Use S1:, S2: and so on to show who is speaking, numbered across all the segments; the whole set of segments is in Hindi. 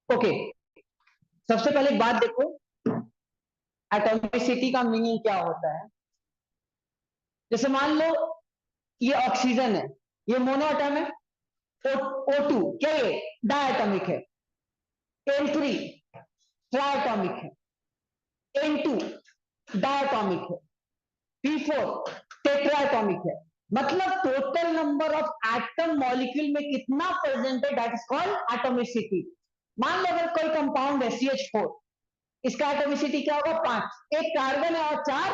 S1: ओके, सबसे पहले एक बात देखो, एटॉमिसिटी का मीनिंग क्या होता है। जैसे मान लो ये ऑक्सीजन है, ये मोनोएटम है। O2 क्या ये डायटॉमिक है। N3 ट्राइटॉमिक है। N2 डायटॉमिक है। P4 टेट्राटॉमिक है। मतलब total number of atom molecule में कितना प्रेजेंट है, दैट इज कॉल्ड एटॉमिसिटी। मान लो अगर कोई कंपाउंड है CH4, इसका एटॉमिसिटी क्या होगा 5। एक कार्बन है और 4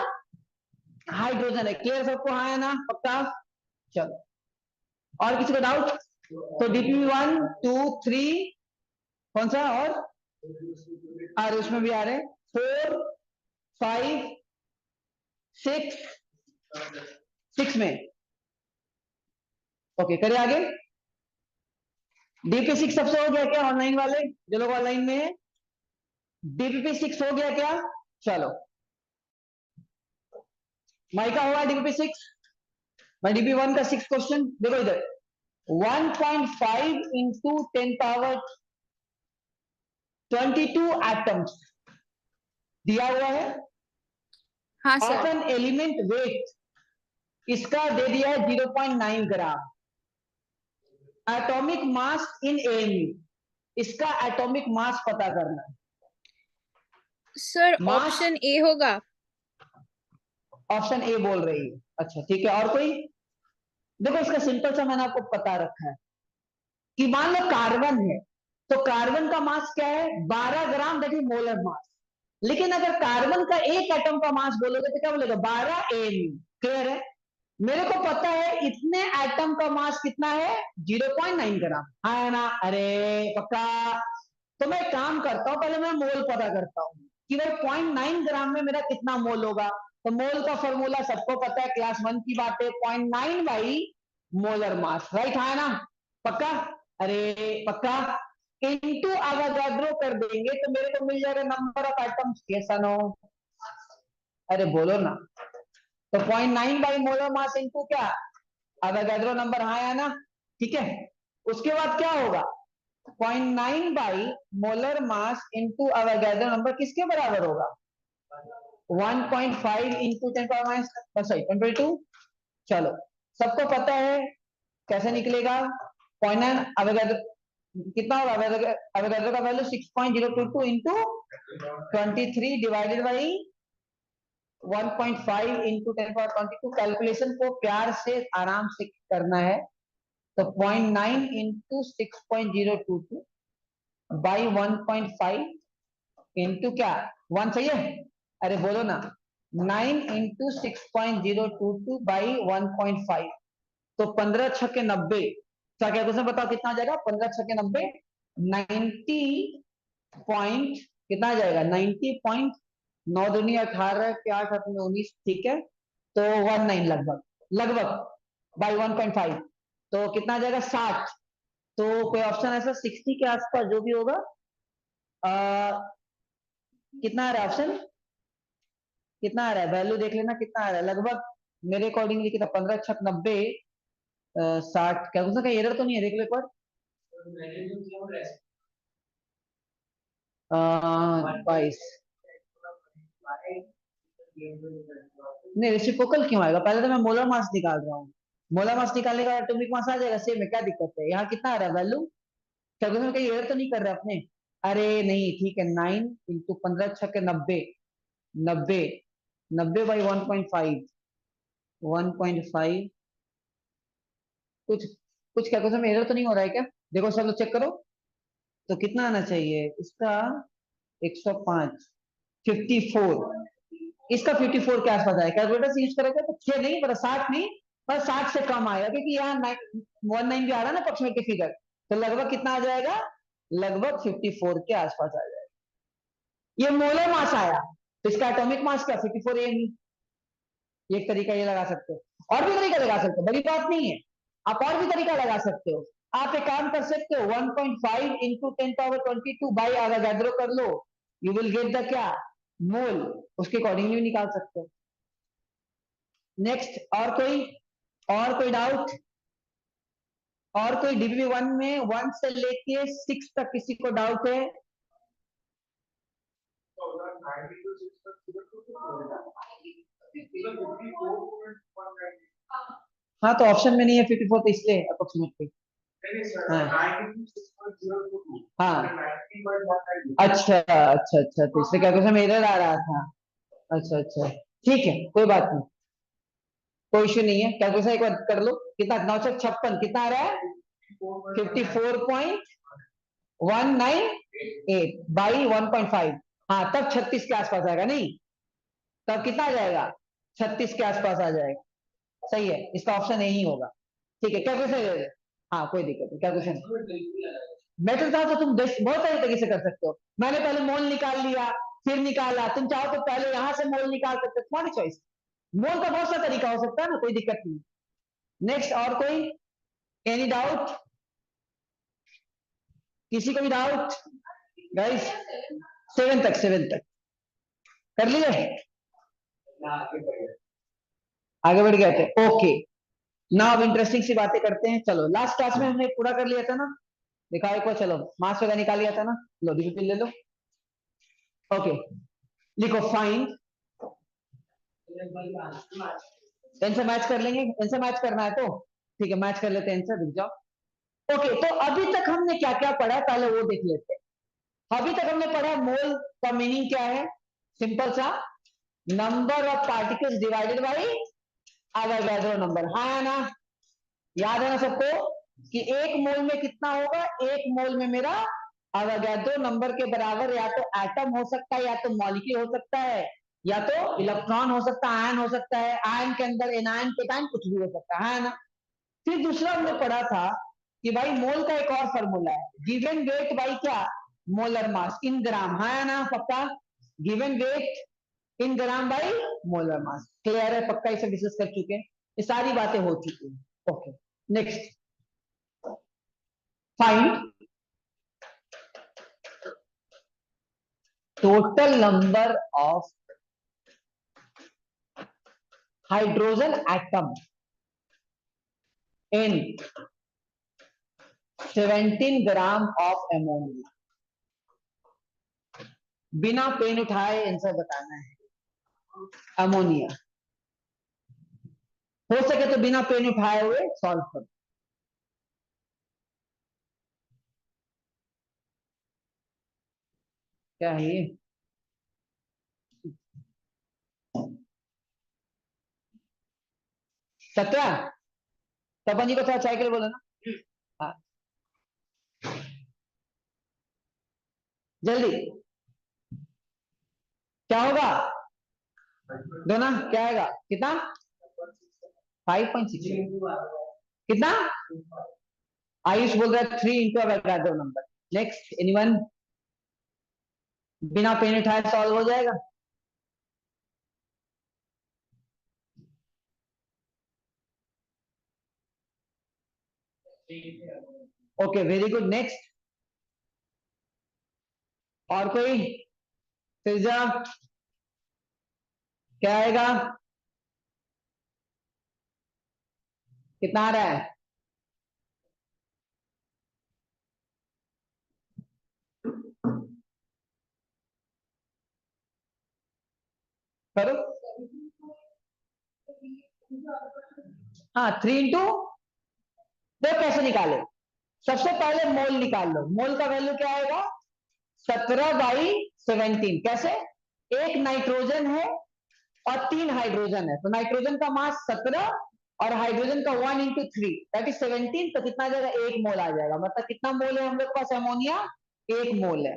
S1: हाइड्रोजन है। क्लियर सबको, हाँ है ना, पक्का। चलो, और किसी को डाउट? तो DP1 2 3 कौन सा और उसमें भी आ रहे 4 5 6 में। ओके, करिए आगे। DP6 सबसे हो गया क्या ऑनलाइन वाले, जो लोग ऑनलाइन में है? DP6 हो गया क्या? चलो, माइका हुआ DP6। मैं DP1 का 6 क्वेश्चन देखो इधर। 1.5 इंटू 10 पावर 22 एटम्स दिया हुआ है।
S2: हाँ
S1: ऑफ
S2: सर।
S1: एन एलिमेंट वेट इसका दे दिया है 0.9 ग्राम। एटॉमिक मास इन AMU, इसका एटॉमिक मास पता करना है।
S2: सर
S1: मास
S2: ऑप्शन ए होगा।
S1: ऑप्शन ए बोल रही है। अच्छा ठीक है, और कोई? देखो इसका सिंपल सा मैंने आपको पता रखा है कि मान लो कार्बन है, तो कार्बन का मास क्या है 12 ग्राम, दैट इज मोलर मास। लेकिन अगर कार्बन का एक एटम का मास बोलोगे तो क्या बोलेगा 12 AMU। क्लियर है? मेरे को पता है इतने एटम का मास कितना है 0.9 ग्राम, हाँ है ना? अरे पक्का। तो मैं काम करता हूं, पहले मैं मोल पता करता हूं कि भाई 0.9 ग्राम में मेरा कितना मोल होगा। तो मोल का फॉर्मूला सबको पता है, क्लास 1 की बात है, 0.9 बाई मोलर मास, राइट? हाँ है ना, पक्का। अरे पक्का, इनटू अवोगाड्रो कर देंगे तो मेरे को मिल जाएगा नंबर ऑफ एटम्स। कैसा नो? अरे बोलो ना। तो 0.9 बाई मोलर मास इनटू क्या, अवोगाड्रो नंबर, हाँ है ना? ठीक है, उसके बाद क्या होगा 0.9 by molar mass into Avogadro number किसके बराबर होगा 1.5 इंटू 10 पावर माइनस 22। चलो, सबको पता है कैसे निकलेगा 0.9 अवोगाड्रो कितना होगा, अवोगाड्रो का value 6.022 into 23 divided by 1.5 into 10 power 22। Calculation को प्यार से आराम से करना है। तो 0.9 इंटू 6.022 बाई 1.5 इंटू क्या 1, सही है? अरे बोलो ना, 9 इंटू 6.022 बाई 1.5। तो 15 छक्के 90। क्या क्या क्वेश्चन बताओ कितना आ जाएगा 15 छक्के 90, 90 पॉइंट कितना आ जाएगा 90.9 दूनी 18 के 8 अपने 19, ठीक है? तो 19 लगभग लगभग बाई 1.5, तो कितना आ जाएगा 60। तो कोई ऑप्शन ऐसा 60 के आसपास जो भी होगा, कितना आ रहा है ऑप्शन, कितना आ रहा है वैल्यू देख लेना कितना आ रहा है लगभग। मेरे अकॉर्डिंगली कितना 15 छक 90 60, क्या कुछ का एरर तो नहीं है, देख लो एक बार। 22 नहीं, रेसिप्रोकल क्यों आएगा? पहले तो मैं मोलर मास निकाल रहा हूँ। मोलर मास निकालने का एटॉमिक मास आ जाएगा सेम है, क्या दिक्कत है? यहाँ कितना आ रहा है वैल्यू, क्या कुछ कहीं एरर तो नहीं कर रहे अपने? अरे नहीं, ठीक है, 9 इंटू 15 छक्के 90, 90 90 बाई 1.5, 1.5 कुछ कुछ क्या कुछ में एरर तो नहीं हो रहा है क्या? देखो सब लोग चेक करो, तो कितना आना चाहिए इसका 105 54, इसका 54 के आसपास आएगा। कैलकुलेटर से यूज करोगे तो 6 नहीं पर 60 नहीं, पर 60 से कम आएगा, क्योंकि यहाँ 19 भी आ रहा है ना अप्रोक्सीमेट फिगर। तो लगभग कितना आ जाएगा, लगभग 54 के आसपास आ जाएगा। ये मोलर मास आया, तो इसका एटॉमिक मास क्या 54 AMU। एक तरीका ये लगा सकते हो, और भी तरीका लगा सकते हो, बड़ी बात नहीं है। आप और भी तरीका लगा सकते हो। आप एक काम कर सकते हो 1.5 इंटू 10 पावर 22 बाई एवोगाड्रो कर लो, यू विल गेट द क्या मोल, उसके अकॉर्डिंगली निकाल सकते हो। नेक्स्ट, और कोई डाउट? और कोई DP1 में 1 से लेके 6 तक किसी को डाउट है? हाँ तो ऑप्शन में नहीं है 54 तो इसलिए अप्रोक्सीमेटली। हाँ हाँ अच्छा अच्छा अच्छा, तो इसलिए कैलकुलेशन में एरर आ रहा था। अच्छा अच्छा ठीक है, कोई बात नहीं, कोई इश्यू नहीं है। कैलकुलेशन एक बार कर लो, कितना 956 कितना आ रहा है 54.198 बाई 1.5। हाँ तब 36 के आसपास आएगा, नहीं तब कितना आ जाएगा 36 के आसपास आ जाएगा। सही है, इसका ऑप्शन यही होगा। ठीक है, कैलकुलेशन ले लो। हाँ कोई दिक्कत नहीं, कैलकुलेशन मेथड था तो तुम बहुत सारे तरीके से कर सकते हो। मैंने पहले मोल निकाल लिया फिर निकाला, तुम चाहो तो पहले यहां से मोल निकाल सकते हो, तुम्हारी चॉइस। मोल का बहुत सा तरीका हो सकता है ना, कोई दिक्कत नहीं। नेक्स्ट और कोई, एनी डाउट, किसी को भी डाउट गाइस? 7 तक कर लिए, आगे बढ़ गए थे। ओके, ना अब इंटरेस्टिंग सी बातें करते हैं। चलो लास्ट क्लास में हमने पूरा कर लिया था ना, दिखाओ एक बार, चलो मार्क्स वगैरह निकाल लिया था ना, लो डिफिकल्ट ले लो। ओके लिखो फाइंड, इनसे मैच कर लेंगे, इनसे मैच करना है तो ठीक है, मैच कर लेते हैं इनसे, रुक जाओ। ओके तो अभी तक हमने क्या क्या पढ़ा है पहले वो देख लेते हैं। अभी तक हमने पढ़ा मोल का मीनिंग क्या है, सिंपल सा, number of particles divided by Avogadro number. हाँ है ना, याद है ना सबको कि एक मोल में कितना होगा, एक मोल में मेरा एवोगाड्रो नंबर के बराबर या तो एटम हो सकता है, या तो मॉलिक्यूल हो सकता है, या तो इलेक्ट्रॉन हो सकता है, आयन हो सकता है, आयन के अंदर एनायन केटायन कुछ भी हो सकता है ना। फिर दूसरा हमने पढ़ा था कि भाई मोल का एक और फॉर्मूला है, गिवन वेट बाई क्या, मोलर मास इन ग्राम। हाँ है ना पक्का, given weight in gram by molar mass. Clear है, पक्का इसे डिस्कस कर चुके हैं, ये सारी बातें हो चुकी हैं। Okay next, find total number of hydrogen atom in 17 gram of ammonia. बिना पेन उठाए आंसर बताना है, अमोनिया। हो सके तो बिना पेन उठाए हुए सॉल्व करो। क्या है ये, सत्रह, तपन जी को थोड़ा चाय के लिए बोलो ना। हाँ जल्दी, क्या होगा दो ना, क्या आएगा कितना 5.6 कितना, आयुष बोल रहा है 3 into Avogadro number. Next anyone, बिना पेन उठाए सॉल्व हो जाएगा। ओके वेरी गुड, नेक्स्ट और कोई, फिजा क्या आएगा, कितना आ रहा है, करो। हाँ 3 इंटू, तो कैसे निकाले, सबसे पहले मोल निकाल लो, मोल का वैल्यू क्या आएगा 17/17। कैसे, एक नाइट्रोजन है और 3 हाइड्रोजन है, तो नाइट्रोजन का मास 17 और हाइड्रोजन का 1 इंटू 3 दैट इज 17, तो कितना आ जाएगा, एक मोल आ जाएगा। मतलब कितना मोल है हम लोग के पास अमोनिया, एक मोल है।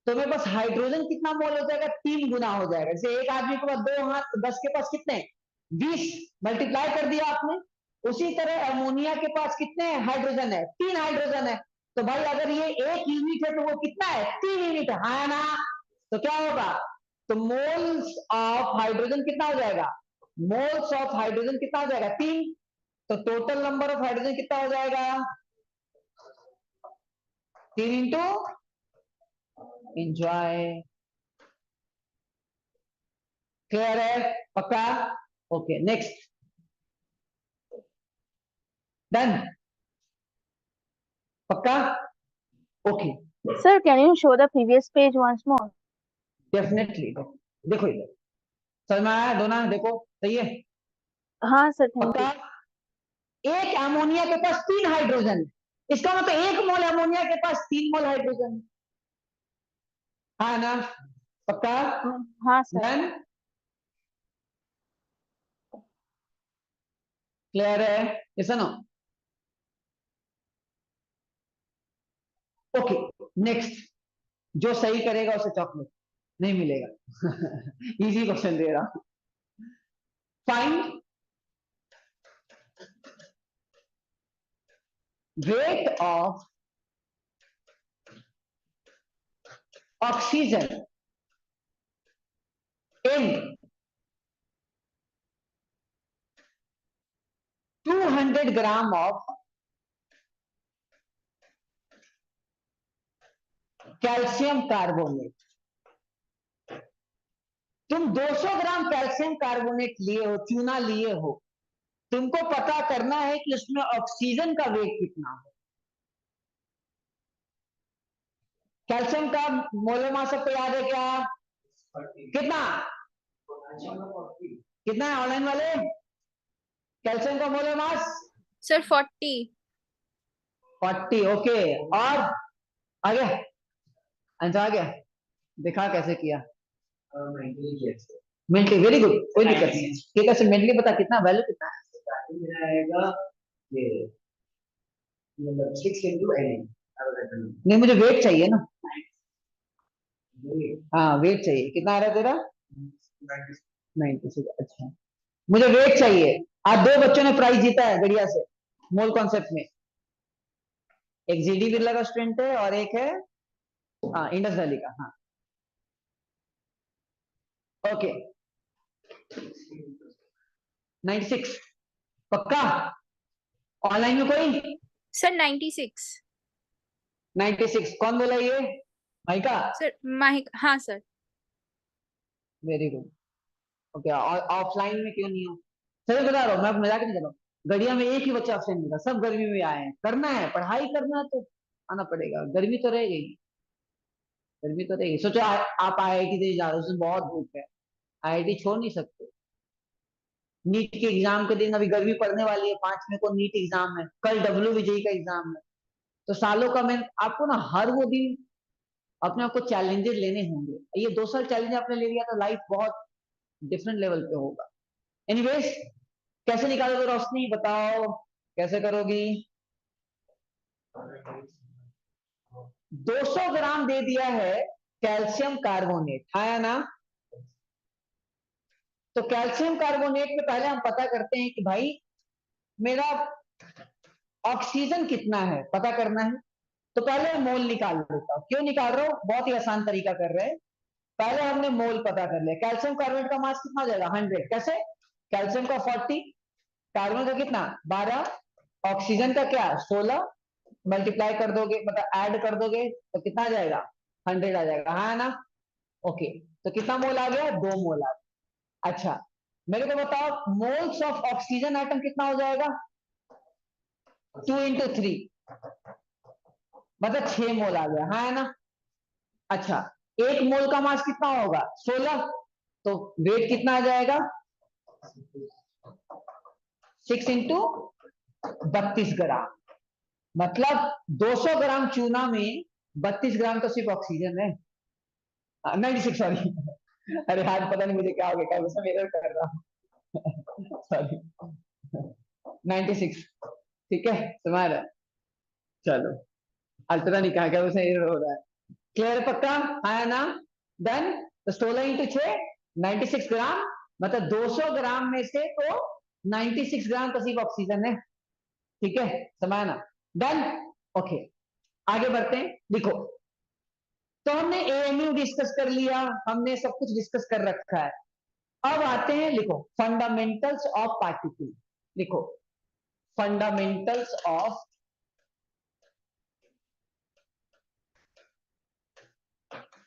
S1: तो मेरे पास हाइड्रोजन कितना मोल हो जाएगा, 3 गुना हो जाएगा। जैसे एक आदमी के पास 2 हाथ, 10 के पास कितने 20, मल्टीप्लाई कर दिया आपने। उसी तरह अमोनिया के पास कितने हाइड्रोजन है, 3 हाइड्रोजन है। तो भाई अगर ये 1 यूनिट है तो वो कितना है, 3 यूनिट है ना। तो क्या होगा, तो मोल्स ऑफ हाइड्रोजन कितना हो जाएगा, मोल्स ऑफ हाइड्रोजन कितना हो जाएगा 3। तो टोटल नंबर ऑफ हाइड्रोजन कितना हो जाएगा 3 इंटू, एंजॉय, क्लियर है पक्का। ओके नेक्स्ट, डन, पक्का। Okay
S2: Sir, can you show the previous page once more?
S1: Definitely. देखो इधर, समझ में आया दोनों? देखो सही है?
S3: हाँ सर, थैंक
S1: पक्का?
S3: यू।
S1: एक अमोनिया के पास 3 हाइड्रोजन है, इसका मतलब 1 मोल अमोनिया के पास 3 मोल हाइड्रोजन है। हाँ ना? पक्का?
S3: हाँ सर।
S1: डन? क्लियर है? ये सुनो। Okay, next. जो सही करेगा उसे चॉकलेट नहीं मिलेगा। इजी क्वेश्चन दे रहा हूं। Find weight of oxygen in 200 gram of calcium carbonate. तुम 200 ग्राम कैल्शियम कार्बोनेट लिए हो, चूना लिए हो, तुमको पता करना है कि उसमें ऑक्सीजन का वेट कितना है। कैल्शियम का मोलर मास सबको याद है क्या? कितना? कितना है ऑनलाइन वाले? कैल्शियम का मोलर मास
S2: सर 40।
S1: 40। ओके, और आ गया आंसर? आ गया? दिखा कैसे किया। मेंटली, वेरी गुड, कोई दिक्कत नहीं। ठीक है, सर मेंटली बता कितना वैल्यू कितना है? आएगा ये मतलब 6 into n। नहीं, मुझे वेट चाहिए ना। हाँ वेट चाहिए। कितना आ रहा है तेरा? 96। अच्छा, मुझे वेट चाहिए। आज 2 बच्चों ने प्राइज जीता है बढ़िया से मोल कॉन्सेप्ट में। एक जीडी बिरला का स्टूडेंट है और एक है इंडस वैली का। हाँ ओके, 96 पक्का? ऑनलाइन में कोई?
S2: सर 96।
S1: 96 कौन बोला ये? भाई का?
S2: सर माहिक, हाँ सर।
S1: Very good. ओके, और ऑफलाइन में क्यों नहीं हो? सही बता रहा हूँ मैं, मजाक नहीं कर रहा हूँ। गड़िया में एक ही बच्चा ऑप्शन मिला, सब गर्मी में आए हैं। करना है, पढ़ाई करना है तो आना पड़ेगा। गर्मी तो रहेगी, गर्मी तो रहेगी। सोचो आप आईआईटी दे जा रहे हो, उसमें बहुत धूप है, आईआईटी छोड़ नहीं सकते। नीट के एग्जाम के दिन अभी गर्मी पड़ने वाली है, 5 में को नीट एग्जाम है, कल डब्ल्यू विजयी का एग्जाम है। तो सालों का मैं आपको ना हर वो दिन अपने आपको चैलेंजेस लेने होंगे। ये 2 साल चैलेंज आपने ले लिया तो लाइफ बहुत डिफरेंट लेवल पे होगा। एनीवेज, कैसे निकालोगे रोशनी, बताओ कैसे करोगी? 200 ग्राम दे दिया है कैल्शियम कार्बोनेट, आया ना? तो कैल्शियम कार्बोनेट में पहले हम पता करते हैं कि भाई मेरा ऑक्सीजन कितना है, पता करना है। तो पहले मैं मोल निकाल लेता हूं। क्यों निकाल रहा हूं? बहुत ही आसान तरीका कर रहे हैं। पहले हमने मोल पता कर लिया। कैल्शियम कार्बोनेट का मास कितना हो जाएगा? 100। कैसे? कैल्शियम का 40, कार्बन का कितना? 12, ऑक्सीजन का क्या? 16। मल्टीप्लाई कर दोगे, मतलब ऐड कर दोगे तो कितना आ जाएगा? 100 आ जाएगा। हाँ ना? ओके, तो कितना मोल आ गया? 2 मोल आ गया। अच्छा, मेरे को बताओ मोल्स ऑफ ऑक्सीजन एटम कितना हो जाएगा? 2 into 3, मतलब 6 मोल आ गया। हाँ है ना? अच्छा, 1 मोल का मास कितना होगा? 16। तो वेट कितना आ जाएगा? 6 into 32 ग्राम। मतलब 200 ग्राम चूना में 32 ग्राम तो सिर्फ ऑक्सीजन है। 96, सॉरी। अरे आज पता नहीं मुझे क्या हो गया, क्या सब एरर कर रहा हूँ। सॉरी, 96। ठीक है, समझ रहा है? चलो, आज पता नहीं कहा क्या उसे एरर हो रहा है। क्लियर पक्का? हाँ ना? डन। तो 16 into 6, 96 ग्राम। मतलब 200 ग्राम में से तो 96 ग्राम तो सिर्फ ऑक्सीजन है। ठीक है, समझ ना? डन। ओके, आगे बढ़ते हैं। लिखो, तो हमने एएमयू डिस्कस कर लिया, हमने सब कुछ डिस्कस कर रखा है। अब आते हैं, लिखो फंडामेंटल्स ऑफ पार्टिकल। लिखो फंडामेंटल्स ऑफ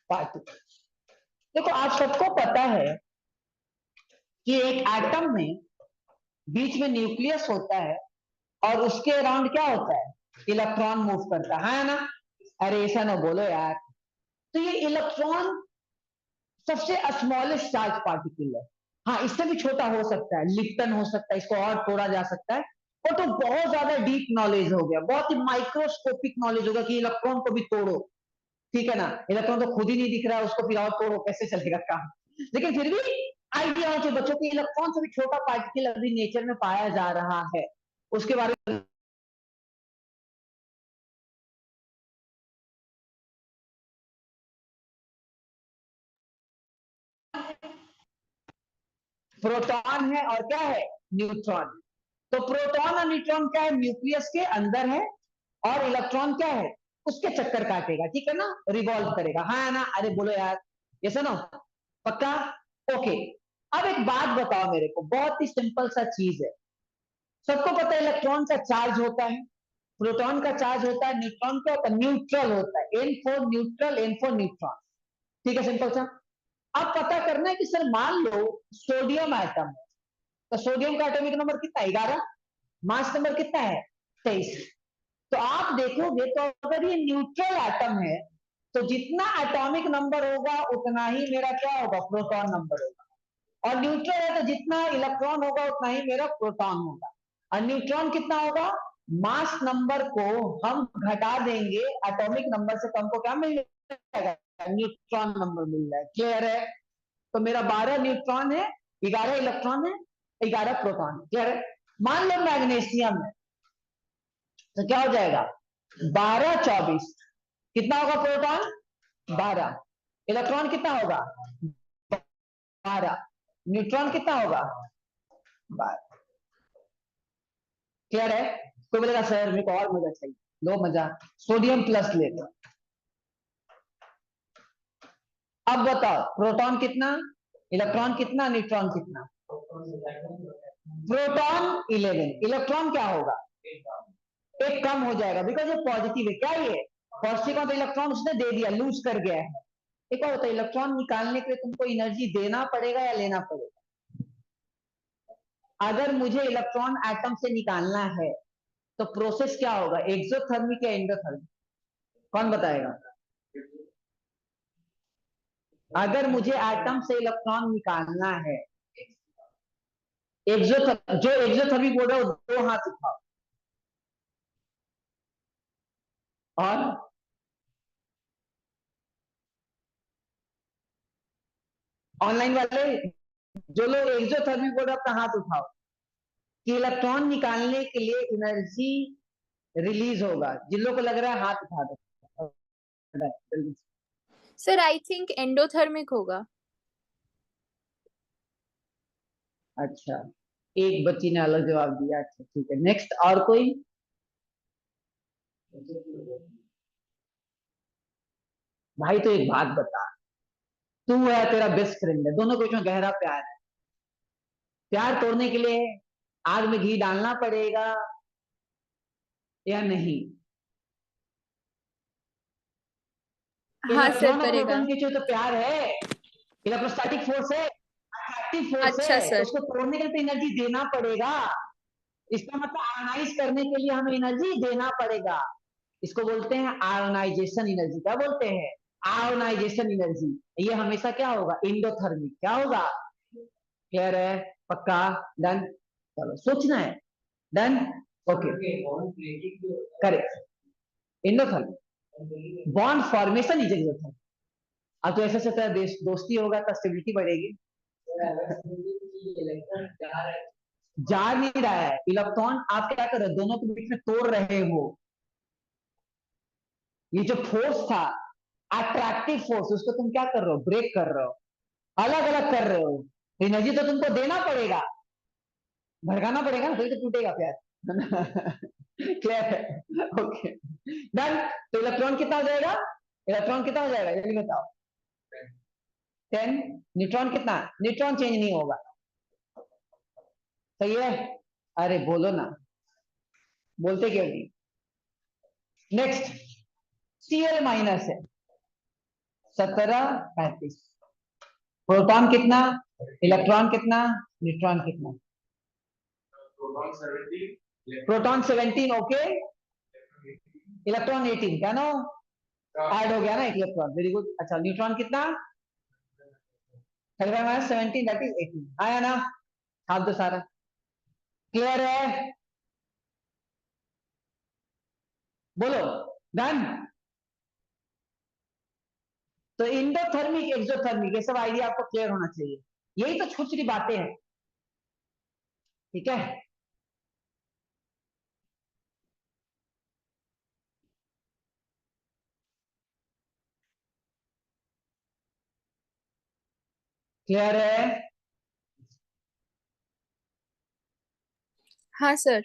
S1: पार्टिकल। देखो आप सबको पता है कि एक एटम में बीच में न्यूक्लियस होता है और उसके अराउंड क्या होता है? इलेक्ट्रॉन मूव करता है ना? अरे ऐसा ना बोलो यार। तो ये इलेक्ट्रॉन सबसे स्मॉलेस्ट चार्ज पार्टिकल है। हाँ, इससे भी छोटा हो सकता है, लिप्टन हो सकता है, इसको और तोड़ा जा सकता है। वो तो बहुत ज्यादा डीप नॉलेज हो गया, बहुत ही माइक्रोस्कोपिक नॉलेज होगा कि इलेक्ट्रॉन को भी तोड़ो, ठीक है ना। इलेक्ट्रॉन तो खुद ही नहीं दिख रहा है, उसको फिर और तोड़ो, कैसे चलेगा काम। लेकिन फिर भी आइडिया होना चाहिए बच्चों की, इलेक्ट्रॉन से भी छोटा पार्टिकल अभी नेचर में पाया जा रहा है, उसके बारे में। प्रोटॉन है और क्या है, न्यूट्रॉन। तो प्रोटॉन और न्यूट्रॉन क्या है, न्यूक्लियस के अंदर है, और इलेक्ट्रॉन क्या है, उसके चक्कर काटेगा, ठीक है ना, रिवॉल्व करेगा। हाँ ना, अरे बोलो यार, ये सुनो, पक्का, ओके। अब एक बात बताओ मेरे को, बहुत ही सिंपल सा चीज है। सबको पता है इलेक्ट्रॉन का चार्ज होता है, प्रोटॉन का चार्ज होता है, न्यूट्रॉन क्या होता है, न्यूट्रल होता है, N for neutral, N for neutron, ठीक है, सिंपल सा। अब पता करना है कि सर मान लो सोडियम एटम है, तो सोडियम का एटॉमिक नंबर कितना है, 11, मास नंबर कितना है, 23। तो आप देखोगे तो अगर ये न्यूट्रल एटम है, तो जितना एटॉमिक नंबर होगा उतना ही मेरा क्या होगा, प्रोटॉन नंबर होगा। और न्यूट्रल है तो जितना इलेक्ट्रॉन होगा उतना ही मेरा प्रोटॉन होगा। और न्यूट्रॉन कितना होगा, मास नंबर को हम घटा देंगे एटॉमिक नंबर से, तो हमको क्या मिल जाएगा, न्यूट्रॉन नंबर मिल जाएगा। क्लियर है। तो मेरा 12 न्यूट्रॉन है, 11 इलेक्ट्रॉन है, 11 प्रोटॉन। क्लियर है। मान लो मैग्नीशियम है, तो क्या हो जाएगा, 12 24, कितना होगा प्रोटॉन, 12, इलेक्ट्रॉन कितना होगा, 12, न्यूट्रॉन कितना होगा, 12। क्लियर है। कोई बोलेगा सर मेरे को और मजा चाहिए, लो मजा, सोडियम प्लस ले लो। अब बताओ प्रोटॉन कितना, इलेक्ट्रॉन कितना, न्यूट्रॉन कितना, प्रोटॉन 11, इलेक्ट्रॉन क्या होगा, एक कम हो जाएगा, बिकॉज ये पॉजिटिव है। क्या ये पॉजिटिव का, तो इलेक्ट्रॉन उसने दे दिया, लूज कर गया है। एक और होता है, इलेक्ट्रॉन निकालने के लिए तुमको एनर्जी देना पड़ेगा या लेना पड़ेगा। अगर मुझे इलेक्ट्रॉन एटम से निकालना है तो प्रोसेस क्या होगा, एक्सोथर्मिक या एंडोथर्मिक, कौन बताएगा। अगर मुझे एटम से इलेक्ट्रॉन निकालना है, जो एक्सोथर्मिक बोल रहा है, दो हाथ उठाओ। और ऑनलाइन वाले जो लोग एक्सोथर्मिक बोल रहे हैं अपना हाथ उठाओ, कि इलेक्ट्रॉन निकालने के लिए एनर्जी रिलीज होगा। जिन लोगों को लग रहा है हाथ उठा दो।
S2: सर आई थिंक एंडोथर्मिक होगा।
S1: अच्छा, एक बच्ची ने अलग जवाब दिया, अच्छा ठीक है, नेक्स्ट। और कोई, भाई तो एक बात बता, तू है तेरा बेस्ट फ्रेंड है, दोनों के बीच में गहरा प्यार है, प्यार तोड़ने के लिए आग में घी डालना पड़ेगा या नहीं।
S2: हाँ सर
S1: इलेक्ट्रॉन और
S2: करेगा।
S1: प्रोटॉन के बीच तो प्यार है, इलेक्ट्रोस्टैटिक फोर्स है, अट्रैक्टिव फोर्स
S2: अच्छा
S1: है, तो
S2: सर।
S1: उसको तोड़ने के लिए तो एनर्जी देना पड़ेगा। इसका मतलब आयोनाइज करने के लिए हमें एनर्जी देना पड़ेगा। इसको बोलते हैं आयोनाइजेशन एनर्जी। क्या बोलते हैं, आयोनाइजेशन एनर्जी। ये हमेशा क्या होगा, इंडोथर्मिक। क्या होगा, क्लियर है, पक्का, डन। चलो सोचना है, done, okay, correct, endothermic. Bond formation is endothermic. अब तो ऐसे से तेरा दोस्ती होगा तो स्टेबिलिटी बढ़ेगी। जा नहीं रहा है इलेक्ट्रॉन, आप क्या कर रहे हो, दोनों के बीच में तोड़ रहे हो। ये जो फोर्स था, अट्रैक्टिव फोर्स, उसको तुम क्या कर रहे हो, ब्रेक कर रहे हो, अलग अलग कर रहे हो। एनर्जी तो तुमको देना पड़ेगा, भड़काना पड़ेगा ना, फिर तो टूटेगा प्यार। क्लियर है, ओके, डन। तो इलेक्ट्रॉन कितना हो जाएगा, इलेक्ट्रॉन कितना हो जाएगा ये भी बताओ, 10। न्यूट्रॉन कितना, न्यूट्रॉन चेंज नहीं होगा, सही है। अरे बोलो ना, बोलते क्यों नहीं। नेक्स्ट, Cl माइनस है, 17 35। प्रोटॉन कितना, इलेक्ट्रॉन कितना, न्यूट्रॉन कितना, प्रोटॉन 17, ओके, इलेक्ट्रॉन 18, क्या नो, ऐड हो गया ना एक इलेक्ट्रॉन, वेरी गुड। अच्छा न्यूट्रॉन कितना, 35 माइनस 17 दैट इज 18। आया ना? हाथ दो सारा। क्लियर है? बोलो डन। तो इंडोथर्मिक एक्सोथर्मिक ये सब आइडिया आपको क्लियर होना चाहिए। यही तो छोटी छोटी बातें हैं, ठीक है। क्लियर है?
S2: हाँ सर।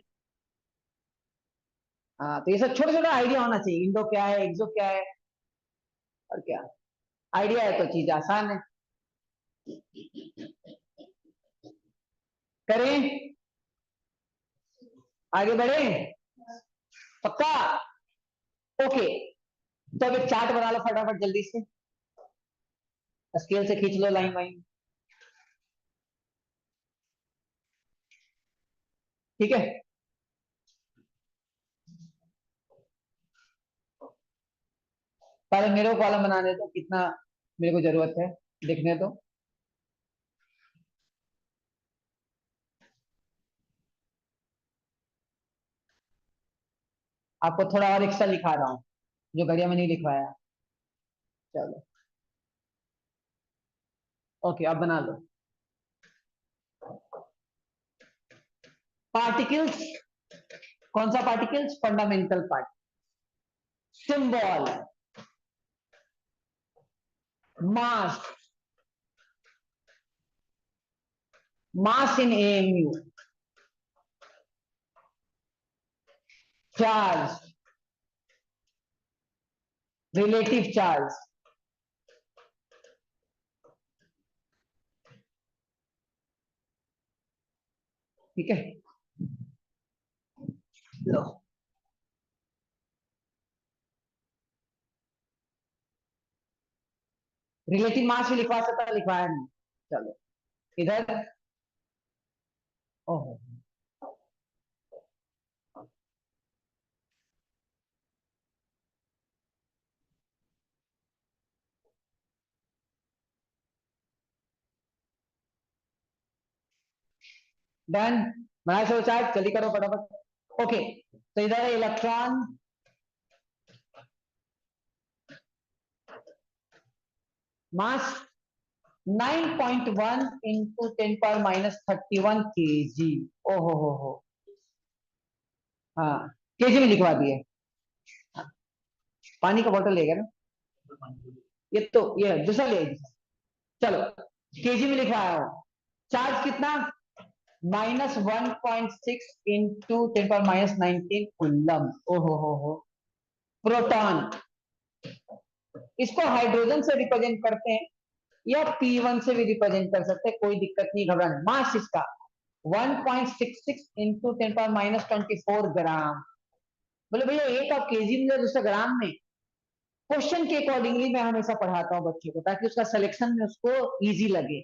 S1: हाँ, तो ये सब छोटा छोटा आइडिया होना चाहिए। इंडो क्या है, एक्सो क्या है, और क्या आइडिया है तो चीज आसान है। करें, आगे बढ़े, पक्का? ओके, तो अब एक चार्ट बना लो फटाफट जल्दी से, स्केल से खींच लो लाइन वाइन, ठीक है। पहले मेरे को कॉलम बनाने दो, कितना मेरे को जरूरत है देखने दो। आपको थोड़ा और एक्स्ट्रा लिखा रहा हूं जो घड़िया में नहीं लिखवाया। चलो ओके, अब बना लो। पार्टिकल्स, कौन सा पार्टिकल्स? Fundamental part. सिंबल, मास, मास इन एएमयू, चार्ज, रिलेटिव चार्ज, ठीक है। लो, रिलेटिव मास भी लिखवा सकता, लिखवाया नहीं। चलो इधर, ओहो, डन। बनाए सो चार्ट, जल्दी करो फटाफट। ओके, तो इधर है इलेक्ट्रॉन, मास 9.1 इंटू 10 पावर माइनस 31 kg। ओहो हो, हाँ केजी में लिखवा दिए। पानी का बोतल ले गया ना, ये तो ये दूसरा ले। चलो केजी में लिखवाया हो। चार्ज कितना? -1.6 इंटू 10 पावर माइनस 19 कूलम। ओहो हो। प्रोटॉन, इसको हाइड्रोजन से रिप्रेजेंट करते हैं या P1 से भी रिप्रेजेंट कर सकते हैं, कोई दिक्कत नहीं, घबराना। मास इसका 1.66 इंटू 10 पावर माइनस 24 ग्राम। बोले भैया एक आप केजी में, दूसरा ग्राम में। क्वेश्चन के अकॉर्डिंगली मैं हमेशा पढ़ाता हूँ बच्चों को, ताकि उसका सिलेक्शन में उसको इजी लगे।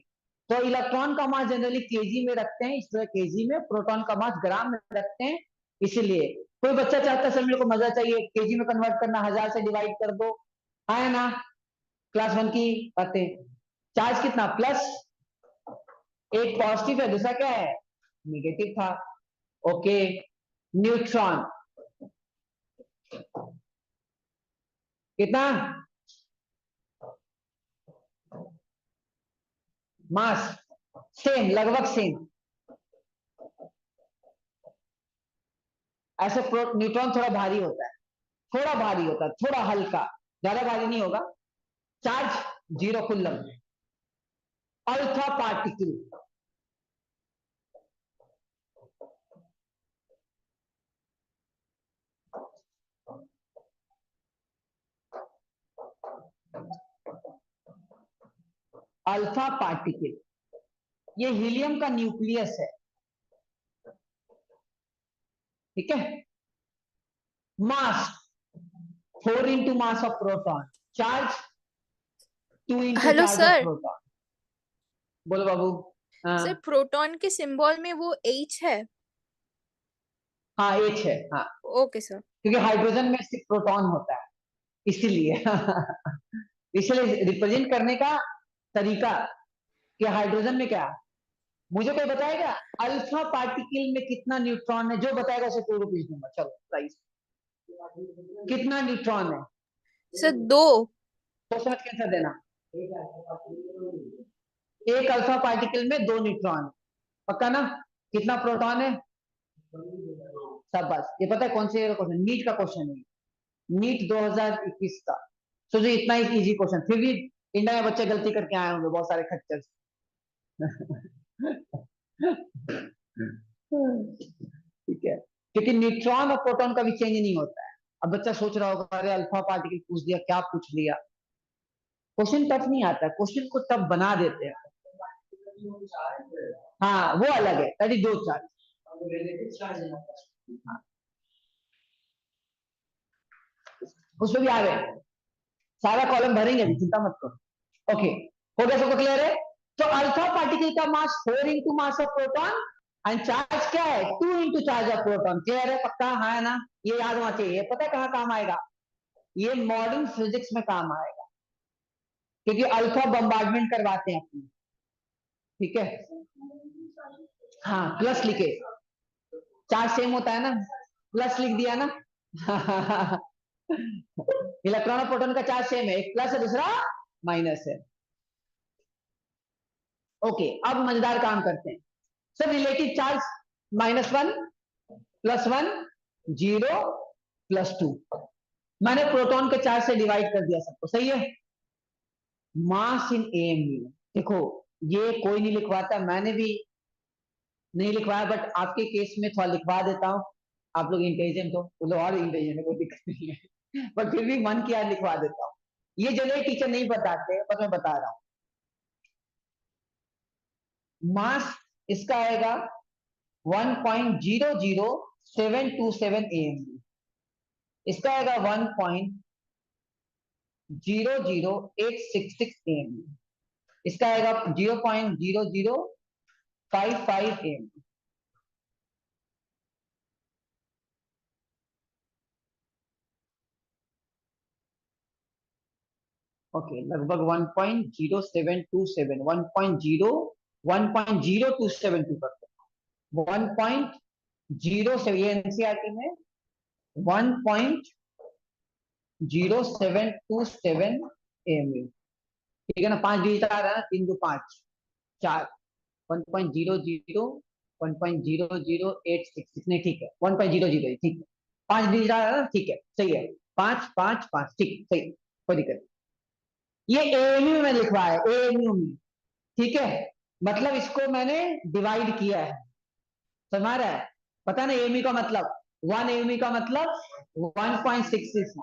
S1: तो इलेक्ट्रॉन का मास जनरली केजी में रखते हैं, इसलिए केजी में। प्रोटॉन का मास ग्राम में रखते हैं, इसीलिए। कोई बच्चा चाहता है सर मेरे को मजा चाहिए, केजी में कन्वर्ट करना, 1000 से डिवाइड कर दो, आया ना? क्लास 1 की बातें। चार्ज कितना? प्लस, एक पॉजिटिव है, दूसरा क्या है? निगेटिव था। ओके, न्यूट्रॉन कितना? मास सेम, लगभग सेम। ऐसे न्यूट्रॉन थोड़ा भारी होता है, थोड़ा भारी होता है, थोड़ा हल्का, ज्यादा भारी नहीं होगा। Charge 0 coulomb. Alpha particle, alpha particle ये हीलियम का न्यूक्लियस है, ठीक है। मास 4 into mass of proton, charge 2 into
S2: hello
S1: charge of
S2: sir.
S1: Proton. बोलो बाबू। हाँ
S2: सर प्रोटॉन के सिंबल में वो H है।
S1: हाँ, एच है, हाँ,
S2: ओके सर।
S1: क्योंकि हाइड्रोजन में सिर्फ प्रोटॉन होता है, इसीलिए इसलिए रिप्रेजेंट करने का तरीका कि हाइड्रोजन में क्या? मुझे कोई बताएगा अल्फा पार्टिकल में कितना न्यूट्रॉन है? जो बताएगा उसे 2 रुपीज दूंगा। चलो प्राइस कितना न्यूट्रॉन है?
S2: सर 2।
S1: तो समझ के आंसर देना। एक अल्फा पार्टिकल में 2 न्यूट्रॉन, पक्का ना? कितना प्रोटॉन है? सब बस ये पता है कौन से क्वेश्चन? नीट का क्वेश्चन है, नीट 2021 का। सोचो इतना ही इजी क्वेश्चन, फिर भी इंडिया में बच्चे गलती करके आए होंगे बहुत सारे खच्चर। ठीक है, क्योंकि न्यूट्रॉन और प्रोटॉन का भी चेंज नहीं होता है। अब बच्चा सोच रहा होगा अरे अल्फा पार्टिकल पूछ दिया, क्या पूछ लिया। क्वेश्चन टफ नहीं आता, क्वेश्चन को टफ बना देते हैं। हाँ वो अलग है, दैट इज 2 चार्ज। उसमें भी आ गए, सारा कॉलम भरेंगे अभी, चिंता मत करो। ओके, हो गया? सबको क्लियर है? तो अल्फा पार्टिकल का मास 4 into mass of proton and charge क्या है? 2 into charge of proton. Clear है? पक्का? हाँ है ना? ये याद होना चाहिए। पता है कहाँ काम आएगा? ये मॉडर्न फिजिक्स में काम आएगा, क्योंकि अल्फा बम्बार्डमेंट करवाते हैं अपनी। ठीक है, हाँ प्लस लिखे, चार्ज सेम होता है ना, प्लस लिख दिया ना। इलेक्ट्रॉन और प्रोटॉन का चार्ज सेम है, एक प्लस है दूसरा माइनस है। ओके, अब मजेदार काम करते हैं। सर रिलेटिव चार्ज -1 +1 0 +2, मैंने प्रोटॉन के चार्ज से डिवाइड कर दिया सबको, सही है? मास इन एएमयू, देखो ये कोई नहीं लिखवाता, मैंने भी नहीं लिखवाया, बट आपके केस में थोड़ा लिखवा देता हूँ। आप लोग इंटेलिजेंट हो, वो लोग और इंटेलिजेंट है, कोई दिक्कत नहीं है। पर फिर भी मन किया लिखवा देता हूँ। ये जनरली टीचर नहीं बताते, पर मैं बता रहा हूँ। मास इसका आएगा 1.00727 एएमयू, इसका आएगा 1.00866 एएमयू, इसका आएगा 0.0055 एएमयू। ओके, लगभग 1.0727 1.027 करते हैं, 1.07, ये एनसीईआरटी में 1.0727 एएमयू। ठीक है ना? 5 डिजिट आ रहा है ना, 3 2 5 4, 1.00 नहीं, ठीक है 1.00, ठीक है 5 डिजिट आ रहा है ना, ठीक है सही है, 5 5 5, ठीक सही, कोई दिक्कत। ये एएमयू में लिखवा है, एएमयू में, ठीक है? मतलब इसको मैंने डिवाइड किया है, समझ रहा है? पता ना एएमयू का मतलब, 1 एएमयू का मतलब 1.66।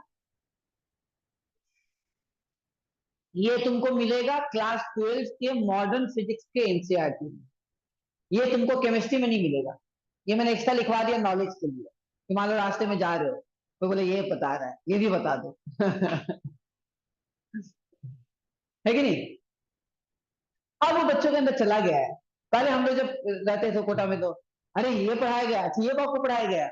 S1: ये तुमको मिलेगा क्लास 12 के मॉडर्न फिजिक्स के एनसीईआरटी में, ये तुमको केमिस्ट्री में नहीं मिलेगा। ये मैंने एक्स्ट्रा लिखवा दिया नॉलेज के लिए, कि मान लो रास्ते में जा रहे हो तो बोले ये बता रहा है, ये भी बता दो। है कि नहीं? अब वो बच्चों के अंदर चला गया है। पहले हम लोग जब रहते थे कोटा में तो अरे ये पढ़ाया गया, अच्छा ये आपको पढ़ाया गया।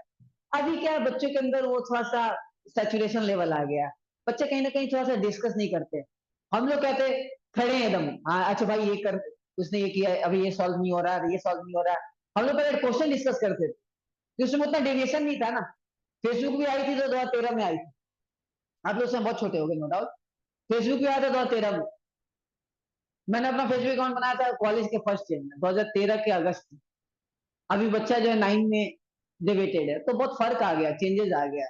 S1: अभी क्या है, बच्चों के अंदर वो थोड़ा सा सैचुरेशन लेवल आ गया, बच्चे कहीं ना कहीं थोड़ा सा डिस्कस नहीं करते। हम लोग कहते खड़े हैं एकदम, हाँ अच्छा भाई ये कर, उसने ये किया, अभी ये सॉल्व नहीं हो रहा है, ये सॉल्व नहीं हो रहा है। हम लोग पहले क्वेश्चन डिस्कस करते थे, तो उसमें उतना डेविएशन नहीं था ना। फेसबुक भी आई थी तो 2013 में आई थी, आप लोग से बहुत छोटे हो गए नो डाउट। फेसबुक भी आया था 2013 में, मैंने अपना फेसबुक अकाउंट बनाया था कॉलेज के फर्स्ट ईयर में 2013 के अगस्त में। अभी बच्चा जो है 9 में डिबेटेड है, तो बहुत फर्क आ गया, चेंजेस आ गया।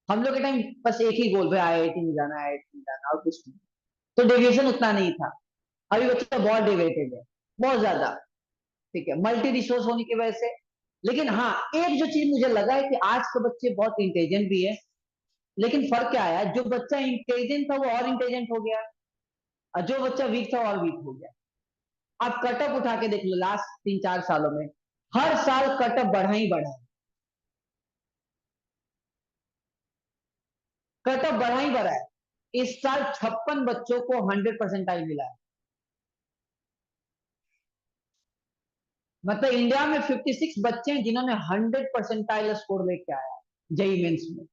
S1: हम लोग के टाइम बस एक ही गोल, भाई आईआईटी में जाना है, आईआईटी में जाना, और कुछ नहीं, तो डेविएशन उतना नहीं था। अभी बच्चा बहुत डिवेटेड है, बहुत ज्यादा। ठीक है, मल्टी रिसोर्स होने की वजह से। लेकिन हाँ, एक जो चीज मुझे लगा है कि आज के बच्चे बहुत इंटेलिजेंट भी है, लेकिन फर्क क्या आया, जो बच्चा इंटेलिजेंट था वो और इंटेलिजेंट हो गया, और जो बच्चा वीक था और वीक हो गया। आप कटअप उठा के देख लो लास्ट 3 4 सालों में, हर साल कटअप बढ़ा ही बढ़ा है, कटअप बढ़ा ही बढ़ा है। इस साल 56 बच्चों को 100% मिला है, मतलब इंडिया में 56 बच्चे हैं जिन्होंने 100% स्कोर लेके आया जेई मेंस में।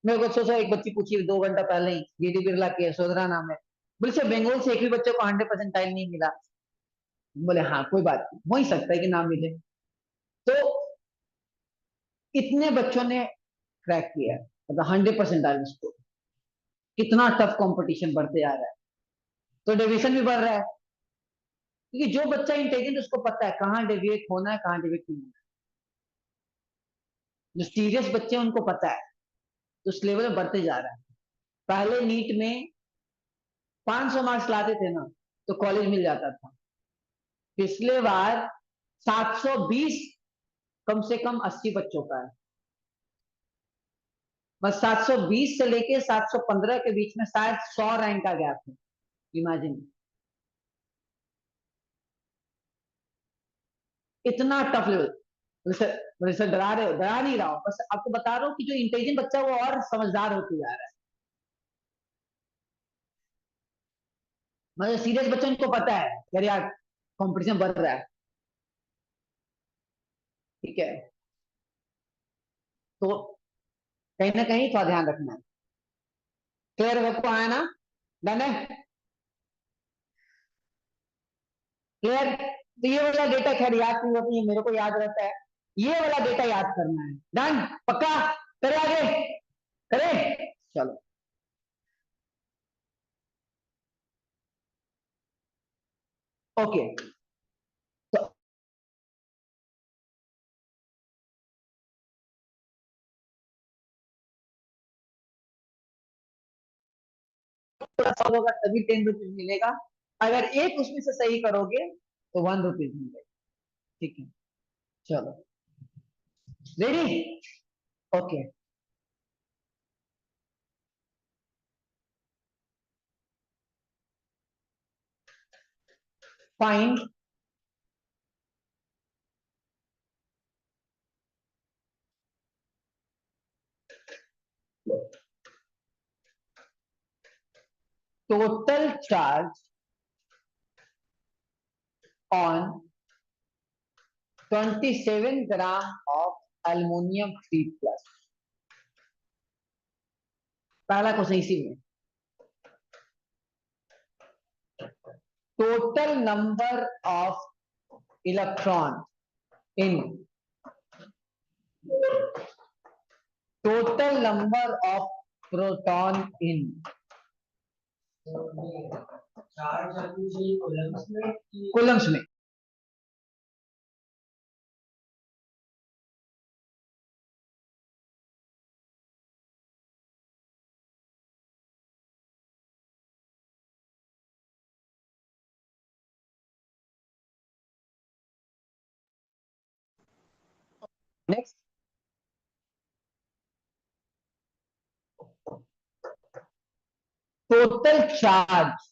S1: मेरे को सोचो, एक बच्ची पूछी 2 घंटा पहले ही, डीडी बिरला की, सोधरा नाम है, बोले सर बंगाल से एक भी बच्चे को 100% नहीं मिला। बोले हाँ कोई बात नहीं, हो ही सकता है कि नाम मिले। तो इतने बच्चों ने क्रैक किया, मतलब 100% आर्मी स्कोर। कितना टफ कंपटीशन बढ़ते जा रहा है, तो डेविएशन भी बढ़ रहा है, क्योंकि जो बच्चा इंटेलिजेंट उसको पता है कहाँ डेविएट होना है, कहाँ डेविएट नहीं होना है। जो सीरियस बच्चे हैं उनको पता है, तो उस लेवल में बढ़ते जा रहा है। पहले नीट में 500 मार्क्स लाते थे ना तो कॉलेज मिल जाता था। पिछले बार 720 कम से कम 80 बच्चों का है, बस 720 से लेके 715 के बीच में शायद 100 रैंक का गैप है। इमेजिन, इतना टफ लेवल। वैसे डरा रहे हो, डरा नहीं रहा हूं, बस आपको बता रहा हूँ कि जो इंटेलिजेंट बच्चा है वो और समझदार होते जा रहा है। मतलब सीरियस बच्चों इनको पता है यार यार कंपटीशन बढ़ रहा है, ठीक है, तो कहीं ना कहीं थोड़ा ध्यान रखना है। क्लियर सबको आया ना? डन है? क्लियर? तो ये वाला डेटा खैर याद नहीं होता, ये मेरे को याद रहता है। ये वाला डेटा याद करना है। डन? पक्का? करे आगे? करे? चलो, ओके। तो सॉल्व होगा तभी 10 रुपीज मिलेगा। अगर एक उसमें से सही करोगे तो 1 रुपीज मिलेगा। ठीक है, चलो, ready? Okay, find total charge on 27 gram of aluminium 3 plus। पहला क्वेश्चन इसी में, total number of electron in total number of proton in Coulomb's में। Next, total charge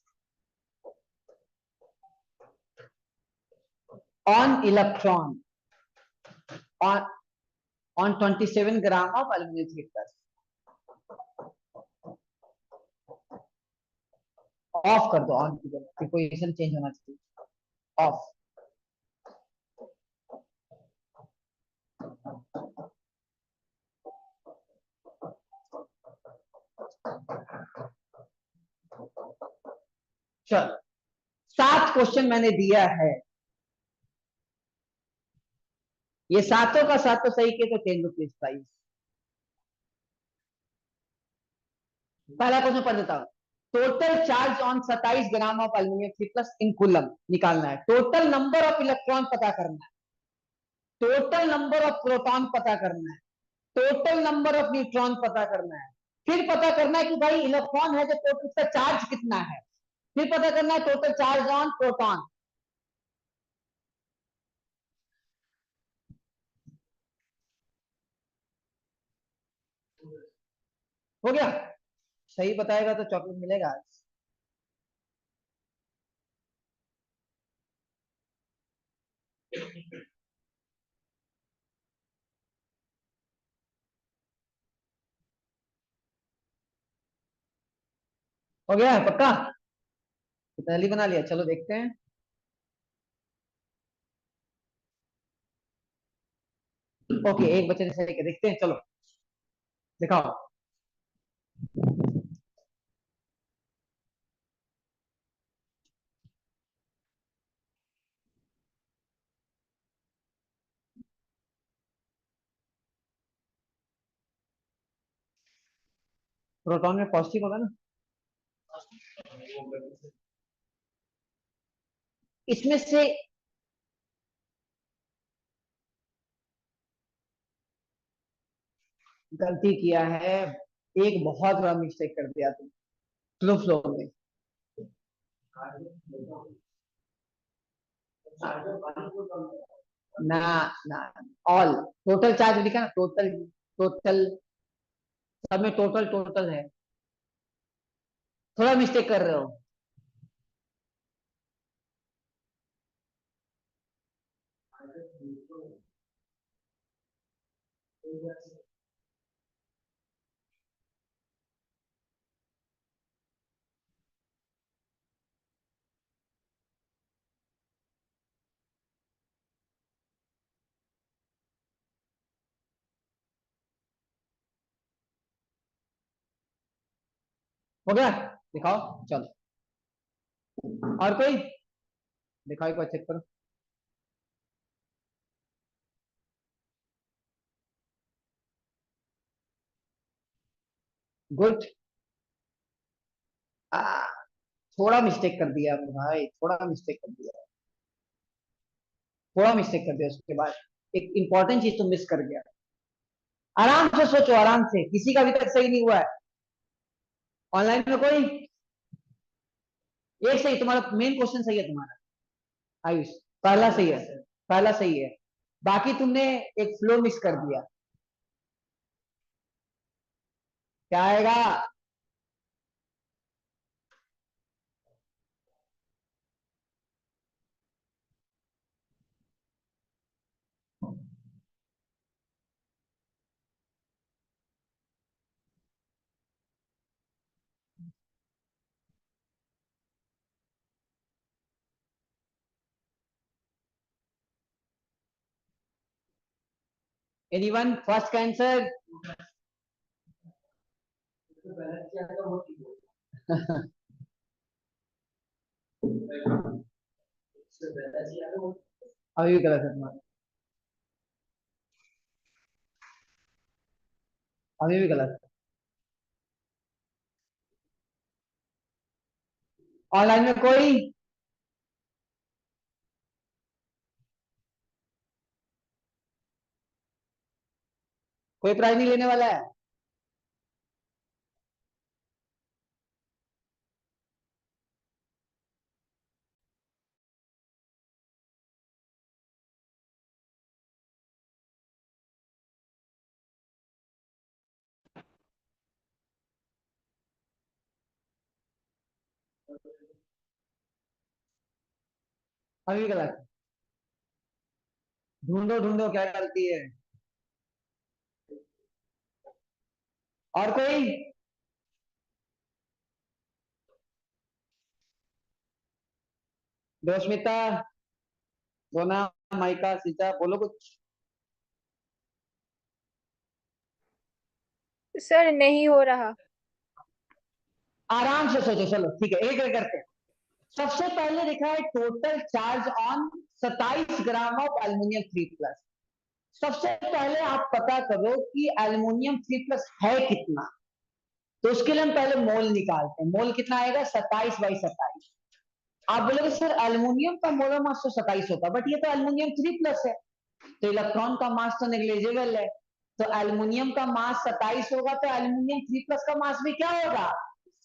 S1: on electron on 27 gram of aluminum 3 plus। Of कर दो, ऑन की जगह पोजीशन चेंज होना चाहिए, ऑफ। चलो, 7 क्वेश्चन मैंने दिया है, ये सातों का सातों सही किए तो 10 रुपीज प्राइस। पहला क्वेश्चन पढ़ देता हूं। Total charge on 27 gram of aluminium 3 plus in coulomb निकालना है। टोटल नंबर ऑफ इलेक्ट्रॉन पता करना है, टोटल नंबर ऑफ प्रोटॉन पता करना है, टोटल नंबर ऑफ न्यूट्रॉन पता करना है, फिर पता करना है कि भाई इलेक्ट्रॉन है जो टोटल उसका चार्ज कितना है, फिर पता करना है टोटल चार्ज ऑन प्रोटॉन। हो गया? सही बताएगा तो चॉकलेट मिलेगा आज। हो गया है पक्का? कितना जल्दी बना लिया, चलो देखते हैं। ओके, एक बच्चे ने सही किया, देखते हैं, चलो दिखाओ। प्रोटॉन में पॉजिटिव होगा ना, इसमें से गलती किया है, एक बहुत बड़ा मिस्टेक कर दिया तुम फ्लो में। ना ना, ऑल टोटल चार्ज लिखा ना, टोटल टोटल, सब में टोटल टोटल है, थोड़ा मिस्टेक कर रहे हो। हो गया, दिखाओ चलो, और कोई दिखाओ, एक बार चेक करो। गुड, थोड़ा मिस्टेक कर दिया मेरे भाई, थोड़ा मिस्टेक कर दिया, थोड़ा मिस्टेक कर दिया, उसके बाद एक इंपॉर्टेंट चीज तुम मिस कर गया। आराम से सोचो, आराम से, किसी का अभी तक सही नहीं हुआ है ऑनलाइन में कोई, एक सही, तुम्हारा मेन क्वेश्चन सही है तुम्हारा आयुष, पहला सही है, पहला सही है, बाकी तुमने एक फ्लो मिस कर दिया। क्या आएगा? एनीवन फर्स्ट का आंसर? अभी भी गलत है तुम्हारा, अभी भी गलत है। ऑनलाइन में कोई? कोई प्राइज नहीं लेने वाला है? अभी भी गलत है। ढूंढो ढूंढो क्या गलती है। और कोई? दोस्मिता, सोना, माइका, सीता, बोलो कुछ।
S2: सर नहीं हो रहा।
S1: आराम से सोचो, चलो ठीक है, एक एक करते हैं। सबसे पहले लिखा है total charge on 27 gram of aluminium 3+। सबसे पहले आप पता करो कि एल्यूमिनियम 3+ है कितना, तो उसके लिए हम पहले मोल निकालते हैं। मोल कितना आएगा? 27/27। आप बोलोगे सर एल्यूमिनियम का मोलर मास तो 27 होता है, बट ये तो एल्यूमिनियम 3+ है, तो इलेक्ट्रॉन का मास तो नेग्लिजिबल है, तो एल्यूमिनियम का मास 27 होगा, तो एल्यूमिनियम 3+ का मास भी क्या होगा?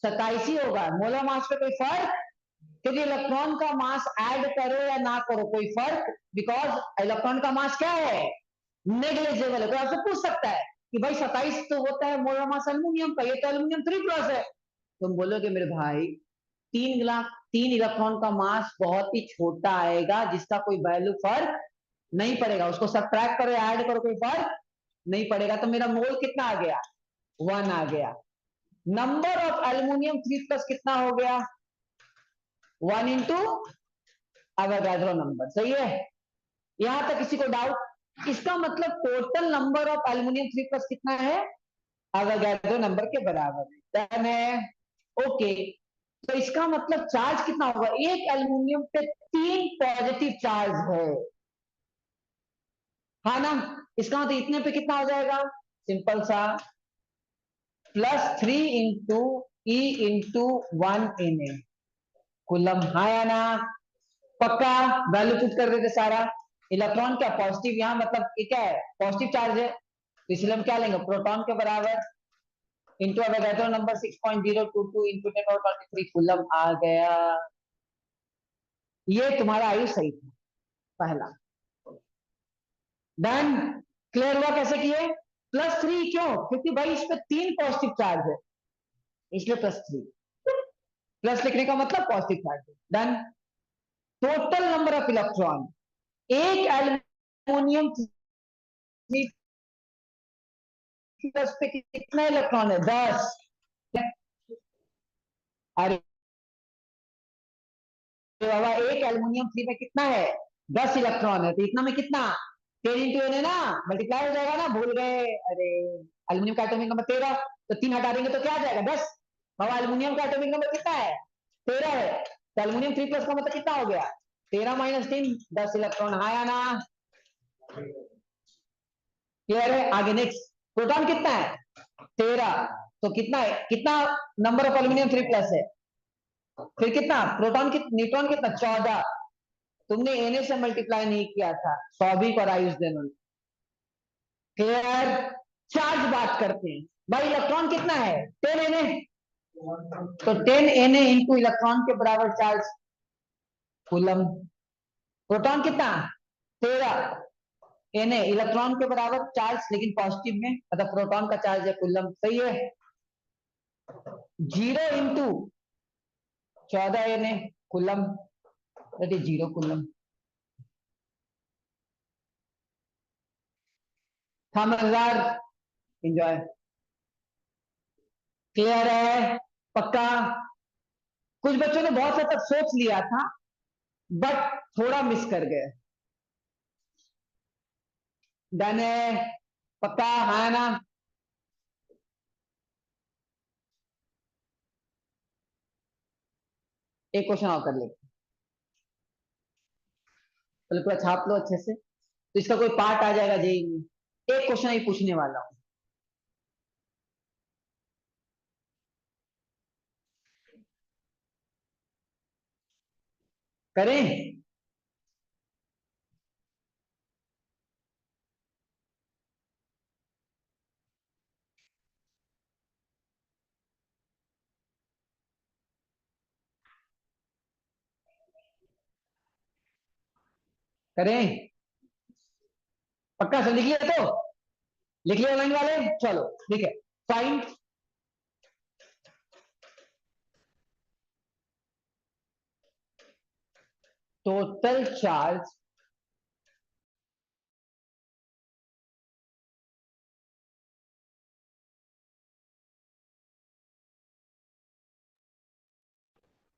S1: 27 ही होगा। मोलर मास पे कोई फर्क, क्योंकि इलेक्ट्रॉन का मास ऐड करो या ना करो कोई फर्क, बिकॉज इलेक्ट्रॉन का मास क्या है? नेग्लिजिबल है। तो आपसे पूछ सकता है कि भाई 27 तो होता है मोलर मास एल्यूमिनियम का, ये तो एल्यूमिनियम 3+ है। तुम बोलोगे मेरे भाई 3 इलेक्ट्रॉन का मास बहुत ही छोटा आएगा, जिसका कोई वैल्यू फर्क नहीं पड़ेगा, उसको सब्ट्रैक्ट करो या ऐड करो कोई फर्क नहीं पड़ेगा, तो मेरा मोल कितना आ गया? 1 आ गया। नंबर ऑफ एल्यूमिनियम 3+ कितना हो गया? 1 इंटू अवोगाड्रो नंबर, सही है? यहां तक किसी को डाउट? इसका मतलब टोटल नंबर ऑफ एल्यूमिनियम 3+ कितना है? अवोगाड्रो नंबर के बराबर है। डन है, ओके। तो इसका मतलब चार्ज कितना होगा? एक एल्यूमिनियम पे 3 पॉजिटिव चार्ज है, हाँ ना? इसका मतलब इतने पे कितना हो जाएगा? सिंपल सा +3 into e into 1 n a coulomb. हाँ या ना? पक्का? वैल्यू पुट कर देते सारा। इलेक्ट्रॉन क्या पॉजिटिव, यहाँ मतलब ये क्या है, पॉजिटिव चार्ज है, तो इसलिए हम क्या लेंगे, प्रोटॉन के बराबर into Avogadro number 6.022 into 1023 coulomb आ गया। ये तुम्हारा आयु सही था पहला। डन? क्लियर हुआ कैसे किए? +3 क्यों? क्योंकि भाई इस पे 3 पॉजिटिव चार्ज है, इसलिए +3। प्लस लिखने का मतलब पॉजिटिव चार्ज है। Done? Total number of electron, एक एल्यूमिनियम प्लस पे कितना इलेक्ट्रॉन है? 10। अरे बाबा, एक एल्यूमिनियम फ्री में कितना है? 10 इलेक्ट्रॉन है, तो इतना में कितना? 10 इंटू एन है ना, मल्टीप्लाई हो जाएगा ना, भूल गए? अरे एल्यूमिनियम का एटॉमिक नंबर 13, तो 3 हटा देंगे तो क्या आ जाएगा? 10। बाबा एल्यूमिनियम का एटॉमिक नंबर कितना है? 13 है, तो एल्यूमिनियम 3 प्लस का मतलब कितना हो गया? 13 माइनस 3, 10 इलेक्ट्रॉन। हाँ या ना? क्लियर है? आगे नेक्स्ट, प्रोटॉन कितना है? 13, तो कितना है, कितना नंबर ऑफ एल्यूमिनियम 3 प्लस है? फिर कितना प्रोटॉन, न्यूट्रॉन कितना? 14। तुमने एन से मल्टीप्लाई नहीं किया था, सौभिक और आयुष दोनों। क्लियर? चार्ज बात करते हैं भाई, इलेक्ट्रॉन कितना है? 10 एन, तो 10 एन इंटू इलेक्ट्रॉन के बराबर चार्ज कूलम। प्रोटॉन कितना? 13 एन इलेक्ट्रॉन के बराबर चार्ज, लेकिन पॉजिटिव में, मतलब प्रोटॉन का चार्ज है कूलम। सही है? 0 into 14 n coulomb, that is 0 coulomb. था मजेदार? एंजॉय? क्लियर है? पक्का? कुछ बच्चों ने बहुत हद तक सोच लिया था, बट थोड़ा मिस कर गए। डन है? पक्का? हाँ ना? एक क्वेश्चन और कर लेते, पहले पूरा छाप लो अच्छे से, तो इसका कोई पार्ट आ जाएगा जेई में। एक क्वेश्चन ही पूछने वाला हूं, करें? करें? पक्का? सब लिख लिया? तो लिख लिया लाइन वाले? चलो ठीक है। Find total charge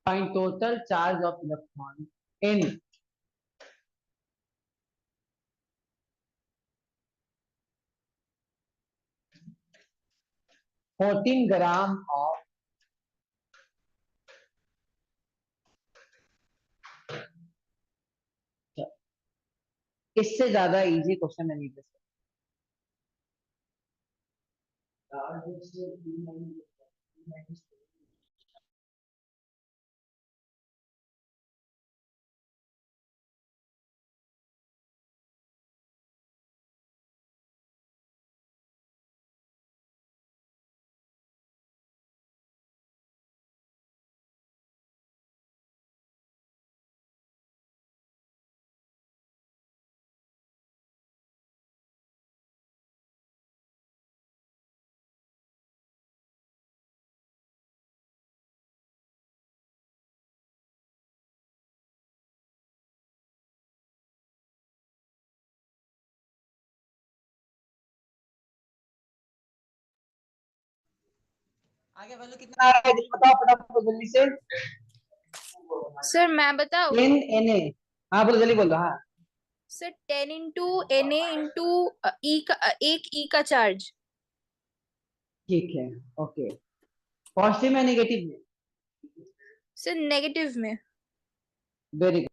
S1: find total charge of electron in 14 gram of इससे ज्यादा इजी क्वेश्चन नहीं दे सकता। आगे वैल्यू कितना आ रहा है जल्दी बताओ, फटाफट जल्दी से।
S2: सर मैं बताऊं?
S1: 10 Na। हाँ बोलो, जल्दी बोलो। हाँ
S2: sir 10 into N A into ई का एक ई का चार्ज।
S1: ठीक है, ओके। पॉजिटिव में नेगेटिव में?
S2: सर नेगेटिव में।
S1: Very good.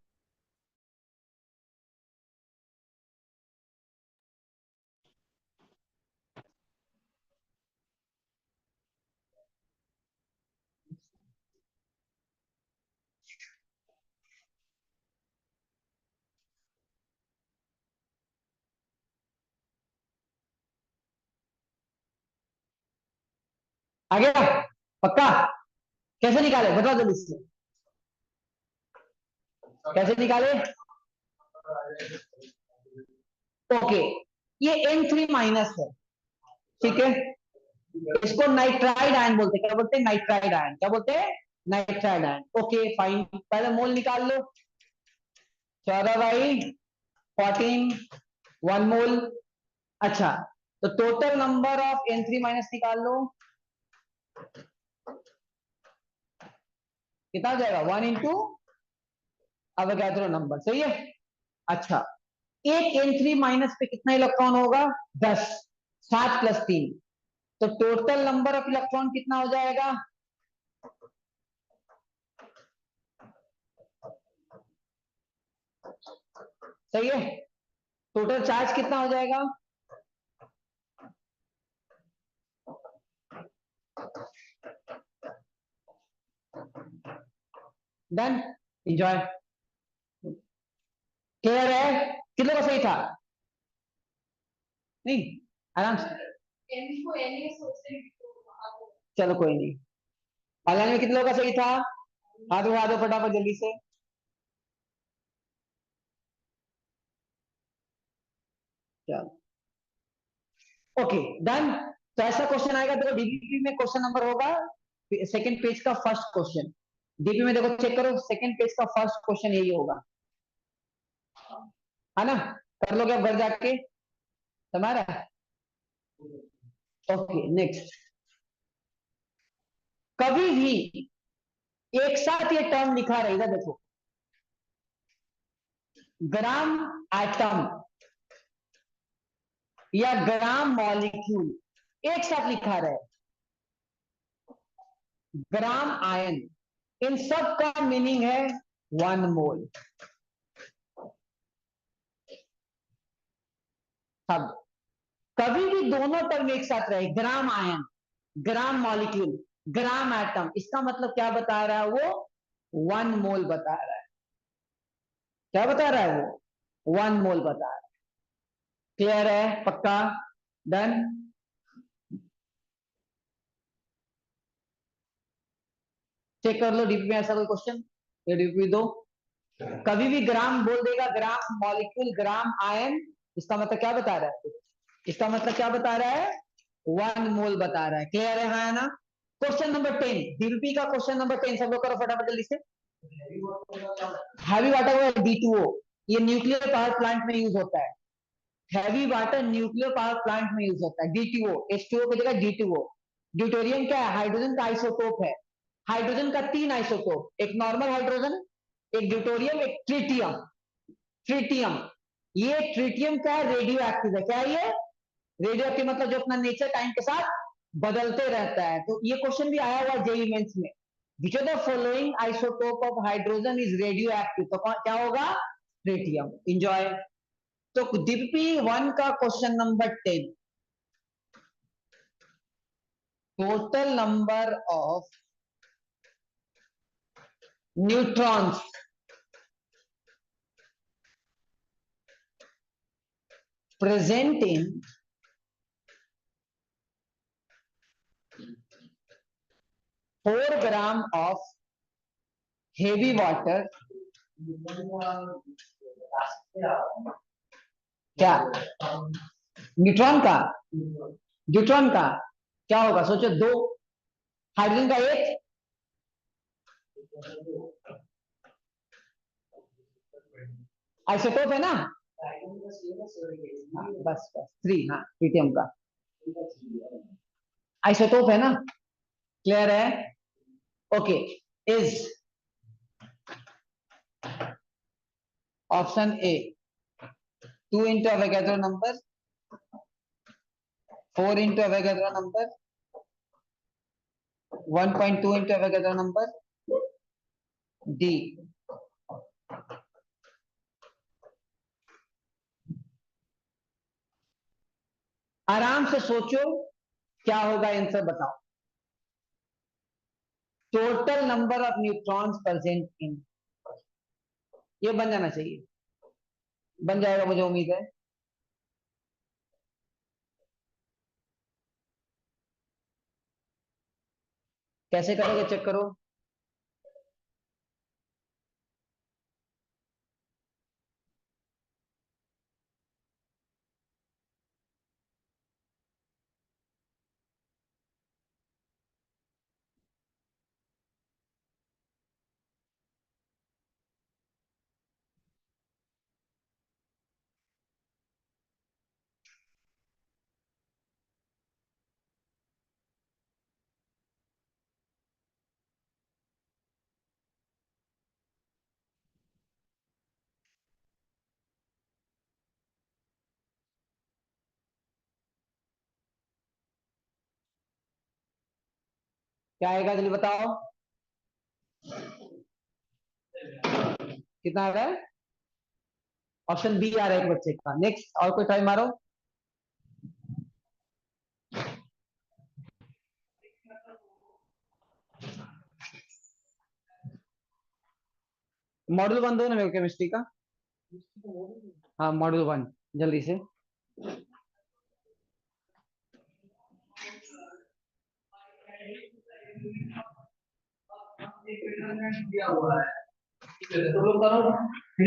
S1: आ गया? पक्का? कैसे निकाले बताओ जल्दी से, कैसे निकाले? ओके, ये N3 माइनस है, ठीक है, इसको नाइट्राइड आयन बोलते हैं। क्या बोलते हैं? Nitride ion. क्या बोलते हैं? Nitride ion. ओके फाइन, पहले मोल निकाल लो। 14/14, 1 मोल। अच्छा, तो total number of N3 minus निकाल लो, कितना हो जाएगा? 1 इंटू अवोगाड्रो नंबर, सही है। अच्छा, एक N3 माइनस पे कितना इलेक्ट्रॉन होगा? 10, 7 + 3, तो टोटल नंबर ऑफ इलेक्ट्रॉन कितना हो जाएगा? सही है, टोटल चार्ज कितना हो जाएगा? Done, enjoy. क्लियर है? कितने का सही था? नहीं, आराम से, चलो कोई नहीं। ऑनलाइन में कितने लोगों का सही था? हाथ उठा दो फटाफट जल्दी से। चलो ओके डन। तो ऐसा क्वेश्चन आएगा, देखो डीबीपी में क्वेश्चन नंबर होगा सेकंड पेज का फर्स्ट क्वेश्चन। डीपी में देखो, चेक करो, सेकंड पेज का फर्स्ट क्वेश्चन यही होगा, है ना? कर लोगे अब घर जाके तुम्हारा। ओके नेक्स्ट, कभी भी एक साथ ये टर्म लिखा रहेगा, देखो ग्राम एटम या ग्राम मॉलिक्यूल एक साथ लिखा रहे, ग्राम आयन, इन सब का मीनिंग है 1 मोल। सब, कभी भी दोनों टर्म एक साथ रहे, ग्राम ion, gram molecule, gram atom, इसका मतलब क्या बता रहा है? वो 1 मोल बता रहा है। क्या बता रहा है? वो 1 मोल बता रहा है। क्लियर है? पक्का? डन। चेक कर लो डीपी में ऐसा कोई क्वेश्चन, ये डीपी दो। कभी भी ग्राम बोल देगा, ग्राम मॉलिक्यूल, ग्राम आयन, इसका मतलब क्या बता रहा है? इसका मतलब क्या बता रहा है? 1 मोल बता रहा है। क्लियर है? हाँ ना? क्वेश्चन नंबर 10, डीपी का क्वेश्चन नंबर 10, सब लोग करो फटाफट जल्दी से। हैवी वाटर D2O, ये न्यूक्लियर पावर प्लांट में यूज होता है। Heavy water nuclear power plant में यूज होता है। D2O, H2O की जगह D2O। ड्यूटेरियम क्या है? हाइड्रोजन का आइसोटोप है। हाइड्रोजन का 3 आइसोटोप, एक नॉर्मल हाइड्रोजन, एक ड्यूटोरियम, एक ट्रिटियम। ट्रिटियम, ये ट्रिटियम क्या है? रेडियो एक्टिव है। क्या है ये? रेडियो एक्टिव, मतलब जो अपना नेचर टाइम के साथ बदलते रहता है। तो ये क्वेश्चन भी आया हुआ जेईई मेंस में, which of the following isotope of hydrogen is radio active, तो क्या होगा? ट्रिटियम। इंजॉय। तो डीपी 1 का question number 10, total number of neutrons present in 4 gram of heavy water, क्या? न्यूट्रॉन का, न्यूट्रॉन का क्या होगा? सोचो, 2, हाइड्रोजन का 1, आइसोटोप है ना? हाँ, बस बस 3, हाँ ट्रिटियम का आइसोटोप है ना? क्लियर है? Okay, is option A 2 into Avogadro number, 4 into Avogadro number, 1.2 into Avogadro number, D. आराम से सोचो क्या होगा आंसर, बताओ। Total number of neutrons present in, ये बन जाना चाहिए, बन जाएगा मुझे उम्मीद है। कैसे करोगे चेक करो। क्या आएगा जल्दी बताओ, कितना आ रहा है? ऑप्शन बी आ रहा है एक बच्चे का। नेक्स्ट और कोई ट्राई मारो। मॉड्यूल 1 दो ना मेरे को केमिस्ट्री का। हाँ मॉड्यूल 1 जल्दी से।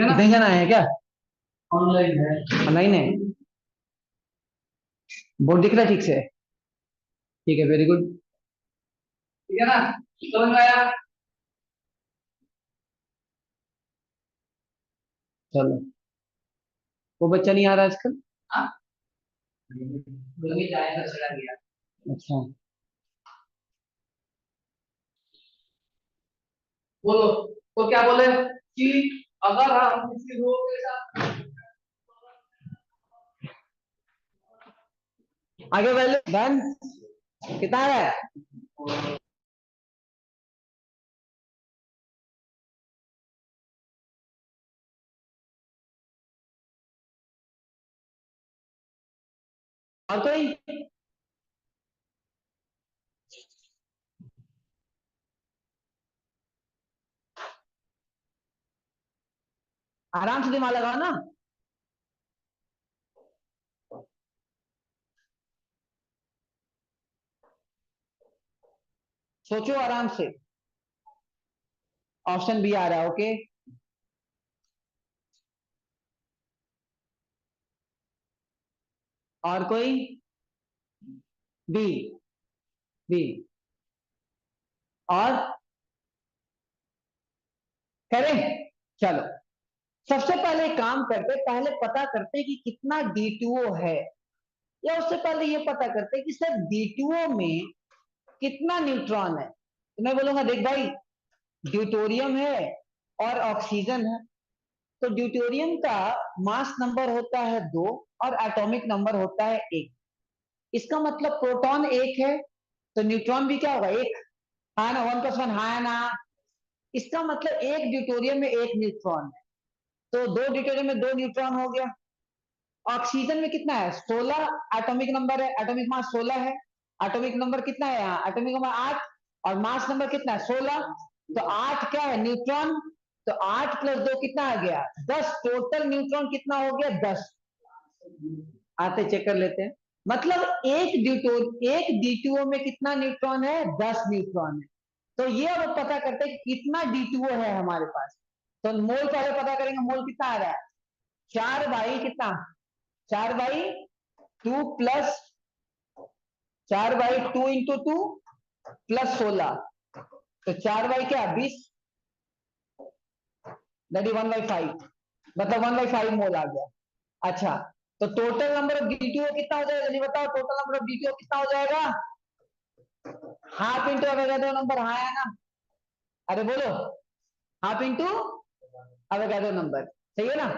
S1: नहीं जाना है क्या? ऑनलाइन है। ऑनलाइन है, बोर्ड दिख रहा है ठीक से? ठीक है, वेरी गुड। ठीक है ना, समझ में आया? चलो, वो बच्चा नहीं आ रहा आजकल। हाँ, अच्छा बोलो, तो क्या बोले कि अगर हम किसी रोग के साथ आगे वैल्यू डन कितना है? और कोई? आराम से दिमाग लगाओ ना। सोचो आराम से। ऑप्शन बी आ रहा है, ओके। और कोई? B, B. और करें? चलो, सबसे पहले काम करते, पहले पता करते कि कितना D2O है, या उससे पहले ये पता करते कि सर D2O में कितना न्यूट्रॉन है। तो मैं बोलूंगा देख भाई, ड्यूटोरियम है और ऑक्सीजन है, तो ड्यूटोरियम का मास नंबर होता है 2 और एटॉमिक नंबर होता है 1। इसका मतलब प्रोटॉन 1 है, तो न्यूट्रॉन भी क्या होगा? 1। हाँ ना, 1+1 हाँ ना। इसका मतलब एक ड्यूटोरियम में 1 न्यूट्रॉन है, तो 2 ड्यूटोरियम में 2 न्यूट्रॉन हो गया। ऑक्सीजन में कितना है? 16 एटॉमिक नंबर है, एटॉमिक मास 16 है। एटॉमिक नंबर कितना है यहाँ? एटॉमिक नंबर 8, और मास नंबर कितना है? 16। तो 8 क्या है? न्यूट्रॉन। तो 8 + 2 कितना आ गया? 10। टोटल न्यूट्रॉन कितना हो गया? 10। आते चेक कर लेते हैं। मतलब एक D2O में कितना न्यूट्रॉन है? 10 न्यूट्रॉन है। तो ये अब पता करते हैं कि कितना D2O है हमारे पास। तो मोल पहले पता करेंगे, मोल कितना आ रहा है? 4 बाई कितना? 4/2 प्लस 4/2 इंटू 2 प्लस 16, तो 4 बाई क्या? 20, दैट इज 1/5, मतलब 1/5 मोल आ गया। अच्छा, तो टोटल नंबर ऑफ D2O कितना हो जाएगा? जल्दी बताओ, टोटल नंबर ऑफ D2O कितना हो जाएगा? हाफ इंटू अवोगाड्रो नंबर, हाँ है ना? अरे बोलो, हाफ इंटू अवोगाड्रो नंबर, सही है ना?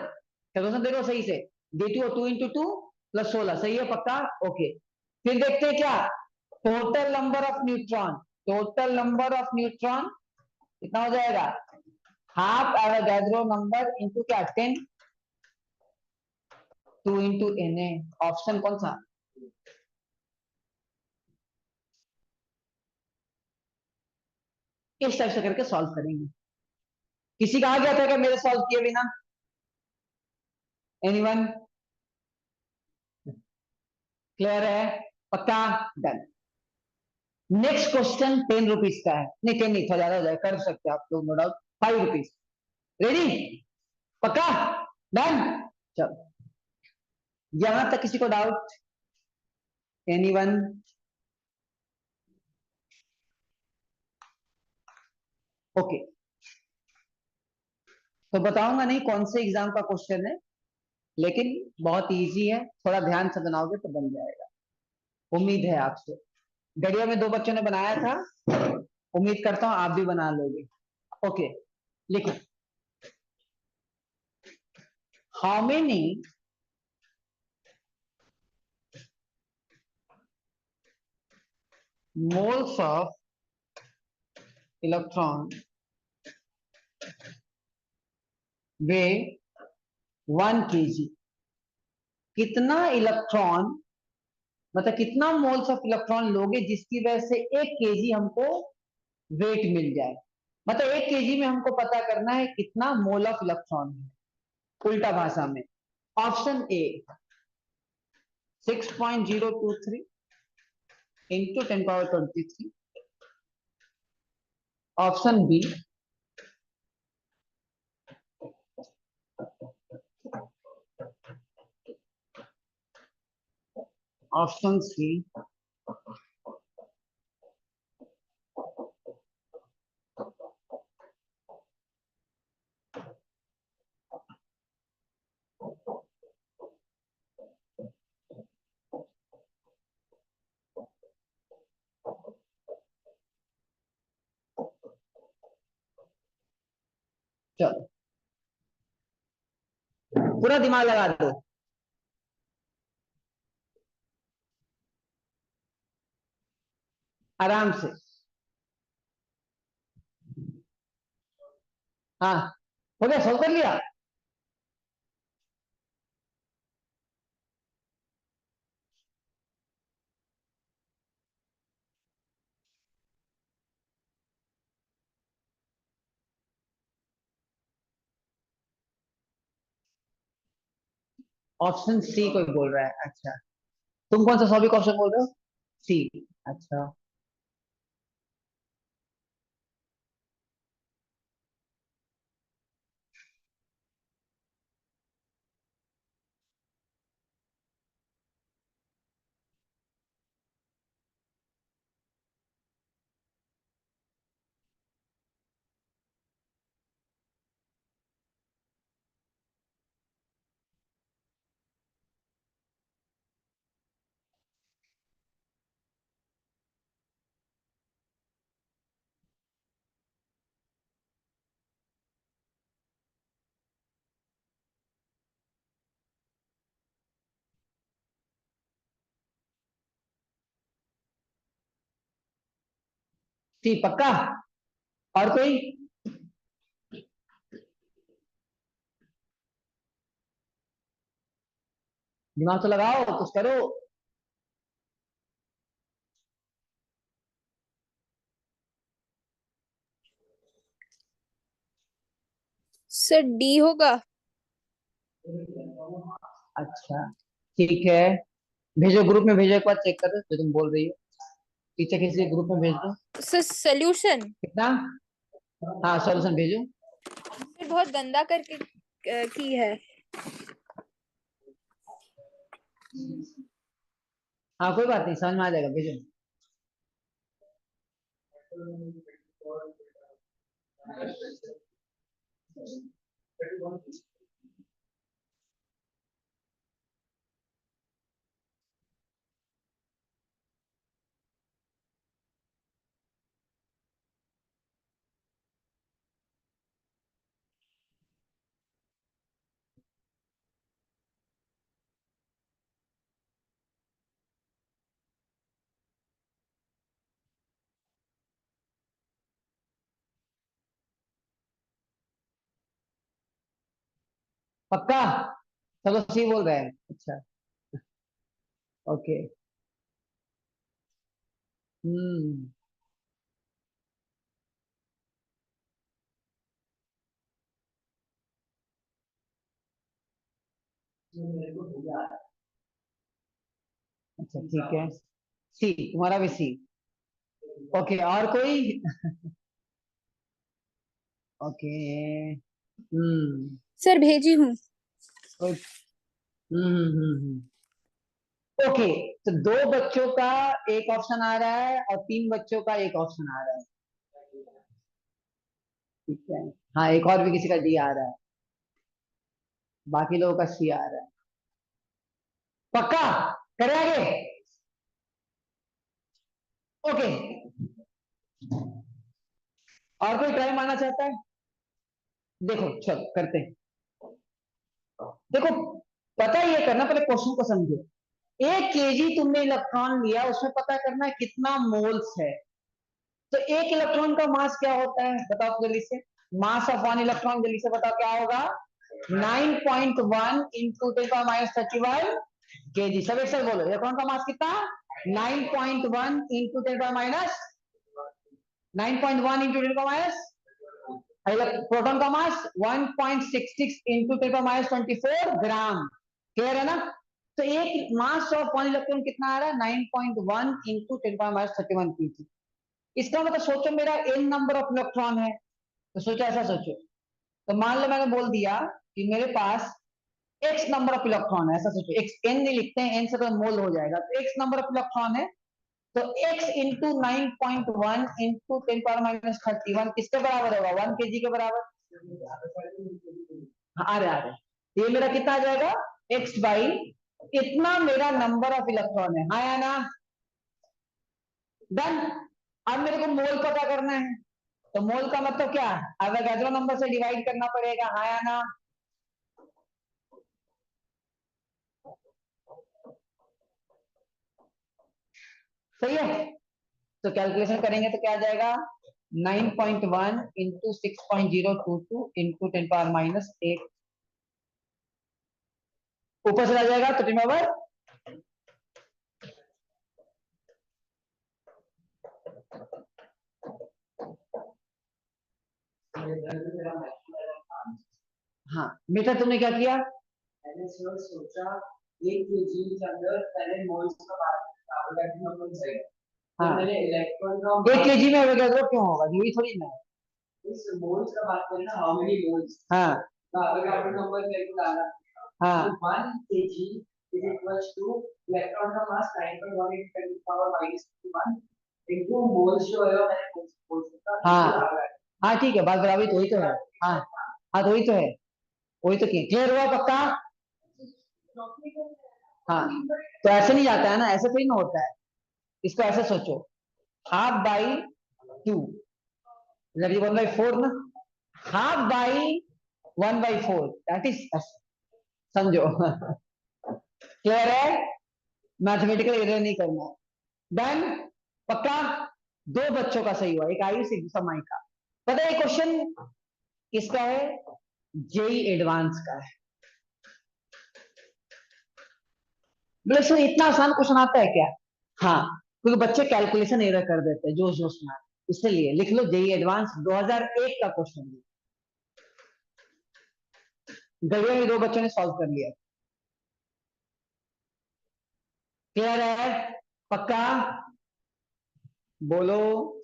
S1: क्वेश्चन देखो सही से। D2O 2 इंटू 2 प्लस 16, सही है पक्का? ओके। फिर देखते हैं क्या, total number of neutron. Total number of neutron कितना हो जाएगा? हाफ एवोगाड्रो नंबर इंटू क्या? 10, 2 इंटू Na। ऑप्शन कौन सा? इस टाइप से करके सॉल्व करेंगे। किसी का आ गया था क्या मेरे सॉल्व किए बिना? एनीवन? क्लियर है? पक्का? डन। नेक्स्ट क्वेश्चन 10 रुपीज का है, नहीं 10 नहीं, थोड़ा ज्यादा हो जाएगा, कर सकते हो आप लोग, नो डाउट। 5 रुपीज। रेडी? पक्का? डन? चलो, यहां तक किसी को डाउट? एनीवन? ओके, तो बताऊंगा नहीं कौन से एग्जाम का क्वेश्चन है, लेकिन बहुत इजी है, थोड़ा ध्यान से बनाओगे तो बन जाएगा, उम्मीद है आपसे। गड़िया में 2 बच्चों ने बनाया था, उम्मीद करता हूं आप भी बना लोगे। ओके, लिखो। How many moles of electron weigh 1 kg? कितना इलेक्ट्रॉन, मतलब कितना मोल्स ऑफ इलेक्ट्रॉन लोगे जिसकी वजह से 1 kg हमको वेट मिल जाए? मतलब 1 kg में हमको पता करना है कितना मोल ऑफ इलेक्ट्रॉन है, उल्टा भाषा में। Option A 6.023 into 10 power 23। Option B option C चलो पूरा दिमाग लगा दो। आराम से। हाँ, हो गया, सोल्व कर लिया। ऑप्शन सी कोई बोल रहा है, अच्छा। तुम कौन सा सॉरी ऑप्शन बोल रहे हो? सी। अच्छा, सी पक्का? और कोई? दिमाग तो लगाओ, कुछ करो।
S2: सर डी होगा।
S1: अच्छा, ठीक है, भेजो ग्रुप में, भेजो, एक बार चेक करो जो तुम बोल रही हो। पीछे किसी ग्रुप में भेज दो।
S2: Sir solution.
S1: कितना? हाँ, सॉल्यूशन भेजो।
S2: सर बहुत गंदा करके की है।
S1: हाँ, कोई बात नहीं, समझ में आ जाएगा, भेजो। पक्का? चलो, सी बोल रहे हैं, अच्छा। ओके। हम्म। अच्छा, ठीक है, सी, तुम्हारा भी सी। ओके, और कोई? ओके।
S2: सर भेजी हूँ।
S1: ओके, तो दो बच्चों का एक ऑप्शन आ रहा है और तीन बच्चों का एक ऑप्शन आ रहा है। ठीक है, हाँ, एक और भी किसी का डी आ रहा है, बाकी लोगों का सी आ रहा है। पक्का करें आगे? ओके, और कोई ट्राई मारना चाहता है? देखो, चलो करते हैं। देखो, पता ये करना, पहले क्वेश्चन को समझो। 1 kg तुमने इलेक्ट्रॉन लिया, उसमें पता करना है कितना मोल्स है। तो एक इलेक्ट्रॉन का मास क्या होता है, बताओ जल्दी से। मास ऑफ वन इलेक्ट्रॉन, जल्दी से बताओ क्या होगा। 9.1 इंटू 10⁻31 kg। सब एक साथ बोलो, इलेक्ट्रॉन का मास कितना? 9.1 इंटू 9.1 इंटू 10 प्रोटॉन का मास 1.66 इंटू 10⁻24 ग्राम। क्लियर है ना? तो एक मास ऑफ वन इलेक्ट्रॉन कितना आ रहा है? 9.1 इंटू 10⁻31 kg। इसका मतलब सोचो, मेरा n नंबर ऑफ इलेक्ट्रॉन है, तो सोचो, ऐसा सोचो। तो मान लो मैंने बोल दिया कि मेरे पास x नंबर ऑफ इलेक्ट्रॉन है, ऐसा सोचो। x n नहीं लिखते हैं, n से तो मोल हो जाएगा, तो x नंबर ऑफ इलेक्ट्रॉन है। तो x इंटू 9.1 इंटू 10⁻31 किसके बराबर होगा? 1 kg के बराबर। आ रहे ये मेरा कितना आ जाएगा? x बाई इतना मेरा नंबर ऑफ इलेक्ट्रॉन है, हाँ या ना? डन। अब मेरे को मोल पता करना है, तो मोल का मतलब क्या? एवोगाड्रो नंबर से डिवाइड करना पड़ेगा, हाँ या ना? सही है। तो कैलकुलेशन करेंगे तो क्या आ जाएगा? 9.1 इंटू 6.022 इंटू 10⁻⁸। ऊपर चला जाएगा तो रिमेंबर हाँ बेटा, तुमने क्या किया? मैंने सिर्फ सोचा 1 kg के अंदर पहले मोल्स का एवोगाड्रो नंबर चाहिए। हाँ, मैंने इलेक्ट्रॉन का 1 kg में एवोगाड्रो क्यों होगा? यही थोड़ी ना है। इस मोल्स का बात करें ना, हाउ मेनी मोल्स। हाँ, एवोगाड्रो नंबर मेरे को डालना। हाँ, 1 kg is equals to electron का मास 9.1 into 10⁻⁻1 इनटू मोल्स जो है मैंने मोल्स का। हाँ हाँ, ठीक है, बात बराबर, तो वही तो है। हाँ हाँ, तो वही तो है, वही तो क्लियर हुआ पक्का? हाँ, तो ऐसे नहीं जाता है ना, ऐसे थोड़ी ना होता है। इसको ऐसे सोचो, 1/2 1/4 ना, 1/1/4 दैट इज, समझो। क्लियर है? मैथमेटिकल एरर नहीं करना। डन, पक्का? दो बच्चों का सही हुआ, एक आयुष एक समय का। पता है क्वेश्चन किसका है? जेई एडवांस का है। बोले सर, इतना आसान क्वेश्चन आता है क्या? हाँ, क्योंकि बच्चे कैलकुलेशन एरर कर देते हैं जोश जोश में, इसलिए लिख लो जेई एडवांस 2001 का क्वेश्चन। गए में दो बच्चों ने सॉल्व कर लिया। क्लियर है? पक्का? बोलो।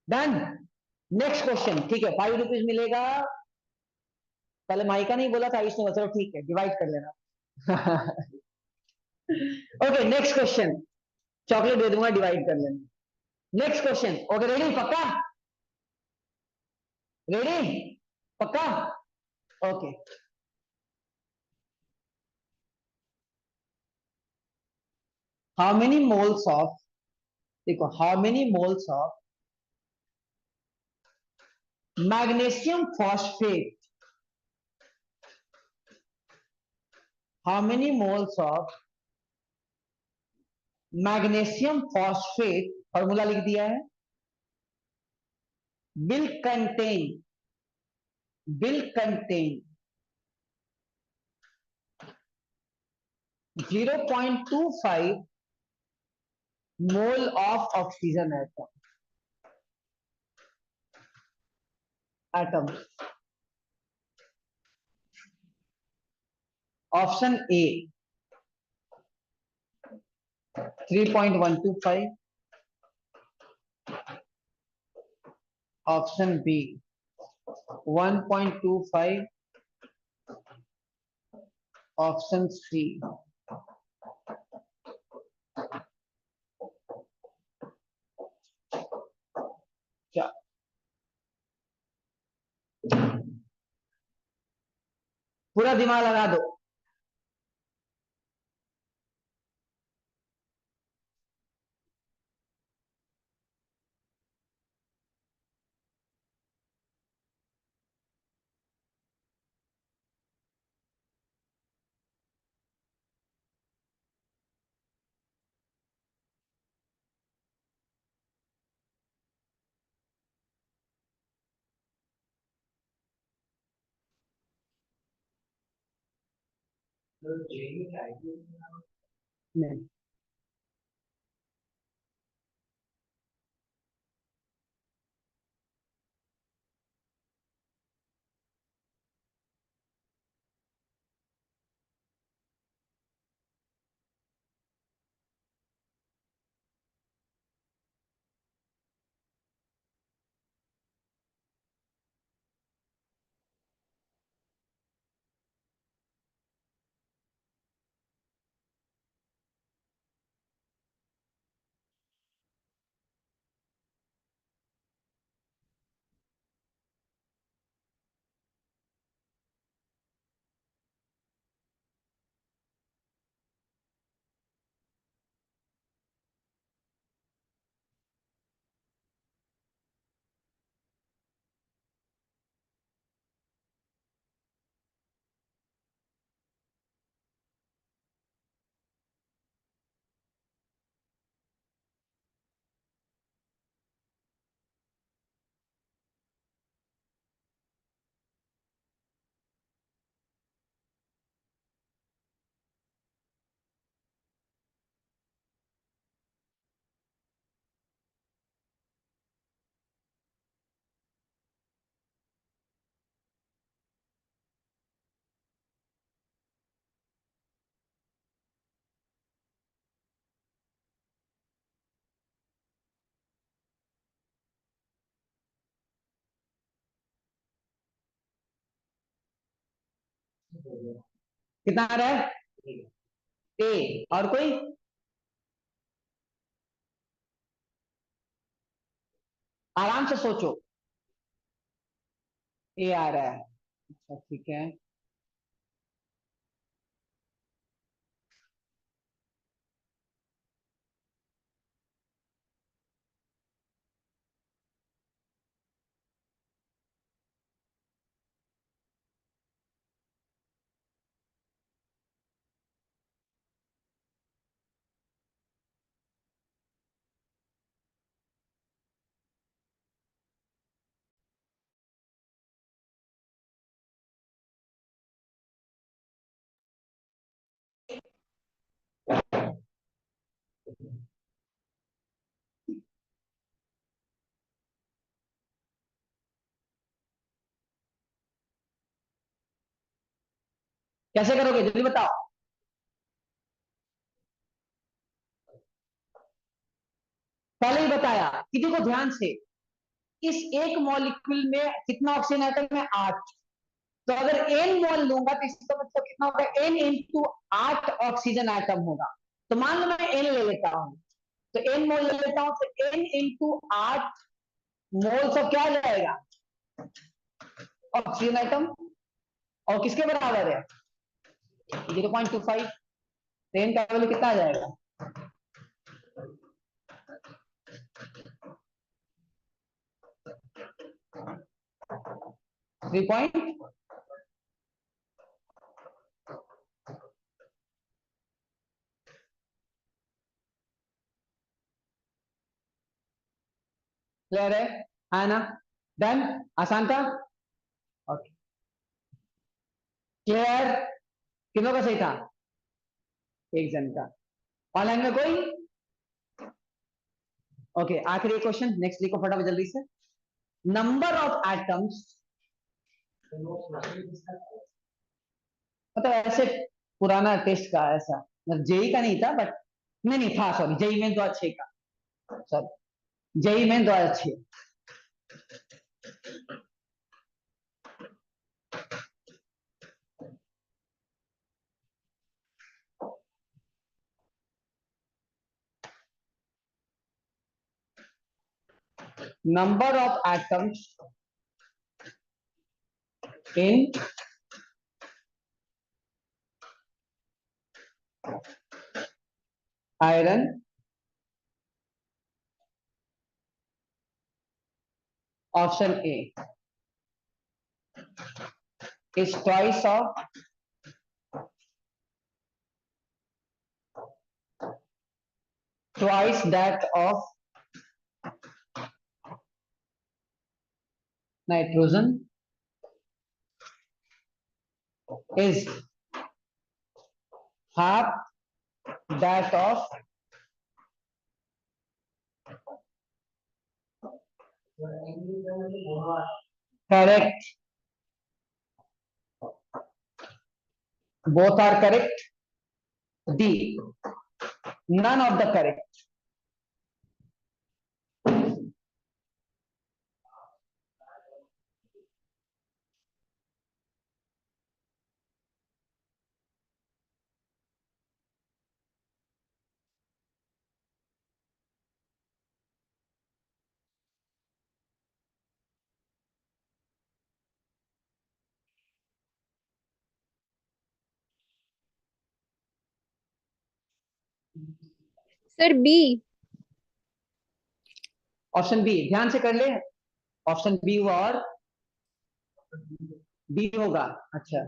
S1: डन। नेक्स्ट क्वेश्चन, ठीक है, 5 रुपीज मिलेगा। पहले माई का नहीं बोला था, इसने चलो ठीक है, डिवाइड कर लेना। Okay, next question. चॉकलेट दे दूंगा, डिवाइड कर लेना। Next question. Okay, ready? पक्का? रेडी? पक्का? Okay. How many moles of, देखो, how many moles of magnesium phosphate, how many moles of magnesium phosphate, formula लिख दिया है, will contain 0.25 mole of oxygen atom. Option A 3.125, option B 1.25, option C क्या? पूरा दिमाग लगा दो। नहीं, कितना आ रहा है? ए। और कोई? आराम से सोचो। ए आ रहा है। अच्छा ठीक है। कैसे करोगे जल्दी बताओ। पहले ही बताया कि देखो ध्यान से, इस एक मॉलिक्यूल में कितना ऑक्सीजन एटम है? 8। तो अगर एन मोल लूंगा तो इसका मतलब कितना होगा? एन इंटू 8 ऑक्सीजन एटम होगा। तो मान लो मैं एन ले लेता हूं, तो एन मोल ले लेता हूं, तो एन इंटू 8 मोल सब क्या आ जाएगा? Oxygen atom. और किसके बराबर है? 0.25। तो एन का वैल्यू कितना आ जाएगा? 3 क्लियर है ना? डन। आसान था। Okay clear. कितनों का सही था? एक जन का। ऑनलाइन में कोई? ओके, आखिरी क्वेश्चन, नेक्स्ट लिखो फटाफट जल्दी से। नंबर ऑफ एटम्स, मतलब ऐसे पुराना टेस्ट का ऐसा, मतलब जेई का नहीं था बट, नहीं नहीं था, सॉरी, जेई में 2006 का, सॉरी, जेई में 2006। Number of atoms in iron, option A is twice that of nitrogen, is half that of correct, both are correct, D none of the correct।
S2: Sir B.
S1: Option B ध्यान से कर ले, ऑप्शन बी हुआ और बी होगा। अच्छा,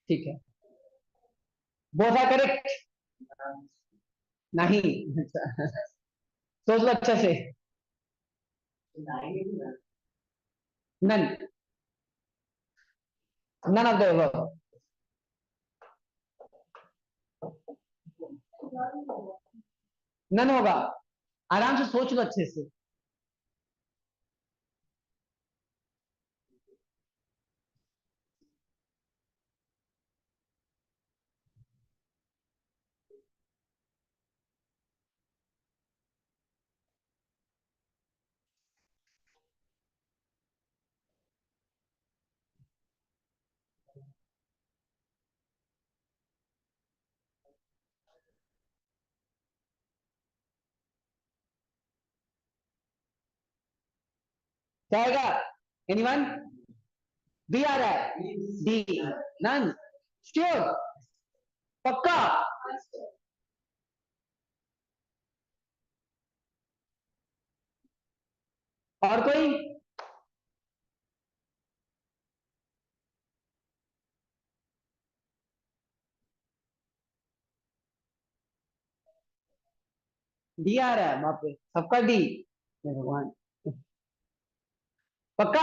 S1: ठीक है, बोथ आर करेक्ट, नहीं, सोच लो अच्छे से, none, none of the above, none होगा, आराम से सोच लो अच्छे से। क्या आएगा, एनीवन? बी आ रहा है, डी नन, श्योर, पक्का? और कोई? डी आ रहा है, बाप रे, सबका डी, हे भगवान, पक्का?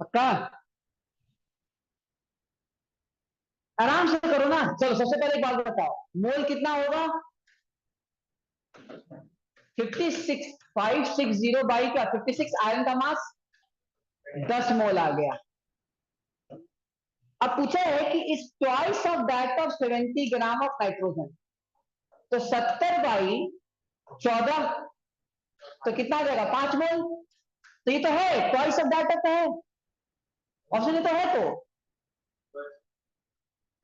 S1: पक्का? आराम से करो ना, चलो सबसे पहले एक बात बताओ, मोल कितना होगा? 56, 560 बाई का 56, आयरन का मास 10 मोल आ गया। अब पूछा है कि इस twice of that of 70 gram of nitrogen, तो 70 बाई 14, तो कितना आ जाएगा 5 मोल। तो ये तो है, ट्वाइस ऑफ दैट तो है, ऑप्शन ये तो है। तो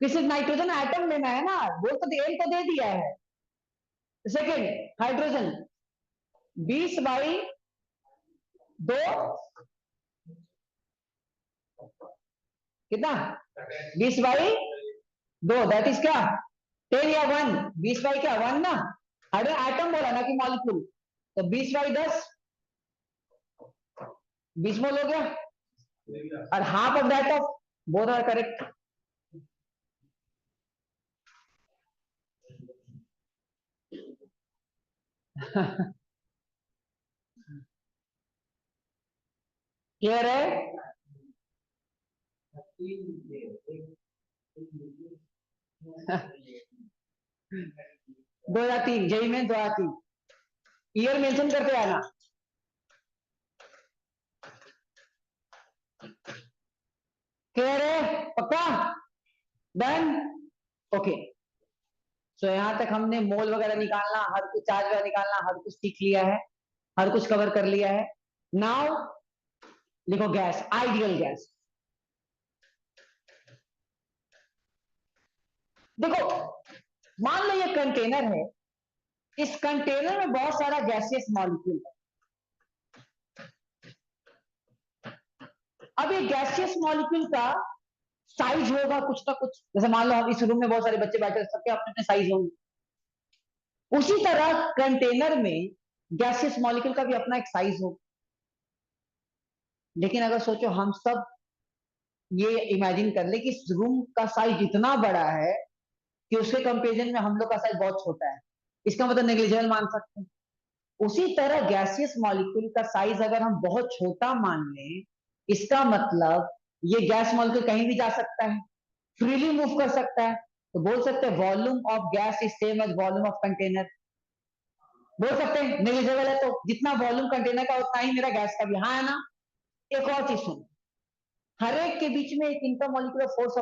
S1: किसी नाइट्रोजन एटम लेना है ना, वो तो एम तो दे दिया है। सेकेंड हाइड्रोजन 20 बाई 2, कितना 20 बाई 2, दैट इज क्या 10 या 1, 20 बाई क्या 1 ना, अरे एटम बोला ना कि मॉलिक्यूल, तो 20 बाई 10 20 मोल हो गया, और half of that of both are correct. Clear है? 2003 जेई में 2003, ईयर मेंशन करते आना। क्लियर है? पक्का? डन? ओके। सो यहां तक हमने मोल वगैरह निकालना, हर कुछ चार्ज वगैरह निकालना, हर कुछ सीख लिया है, हर कुछ कवर कर लिया है। नाउ लिखो गैस, आइडियल गैस। देखो मान लो ये कंटेनर है, इस कंटेनर में बहुत सारा गैसियस मॉलिक्यूल है। अब ये गैसियस मॉलिक्यूल का साइज होगा कुछ ना कुछ, जैसे मान लो हम इस रूम में बहुत सारे बच्चे बैठे, सबके अपने अपने साइज होंगे। उसी तरह कंटेनर में गैसियस मॉलिक्यूल का भी अपना एक साइज होगा। लेकिन अगर सोचो हम सब ये इमेजिन कर ले कि इस रूम का साइज इतना बड़ा है कि उसके कंपेरिजन में हम लोग का साइज बहुत छोटा है, इसका मतलब नेग्लिजिबल मान सकते हैं। उसी तरह गैसियस मॉलिक्यूल का साइज अगर हम बहुत छोटा मान लें, इसका मतलब ये गैस मॉलिक्यूल कहीं भी जा सकता है, फ्रीली मूव कर सकता है। तो बोल सकते हैं volume of gas is same as volume of container, बोल सकते हैं नेग्लिजिबल है तो जितना वॉल्यूम कंटेनर का उतना ही मेरा गैस का भी, हाँ है ना। एक और चीज सुनो, हर एक के बीच में एक इंटरमॉलिक्यूलर फोर्स,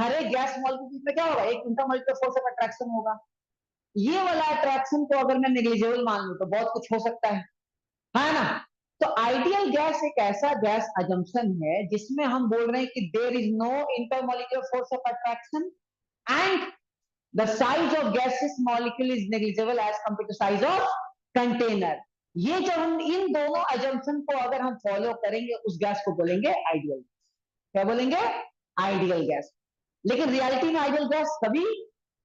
S1: हर एक गैस मॉलिक्यूल के बीच में क्या होगा, एक इंटरमॉलिक्यूलर फोर्स ऑफ अट्रैक्शन होगा। ये वाला अट्रैक्शन को अगर मैं नेग्लिजिबल मान लूं तो बहुत कुछ हो सकता है ना। तो आइडियल गैस एक ऐसा गैस अजम्पशन है जिसमें हम बोल रहे हैं कि there is no intermolecular force of attraction and the size of gaseous molecule is negligible as compare to size of container. ये जब हम इन दोनों अजम्पशन को अगर हम फॉलो करेंगे, उस गैस को बोलेंगे आइडियल। क्या बोलेंगे? Ideal gas. लेकिन रियलिटी में आइडियल गैस कभी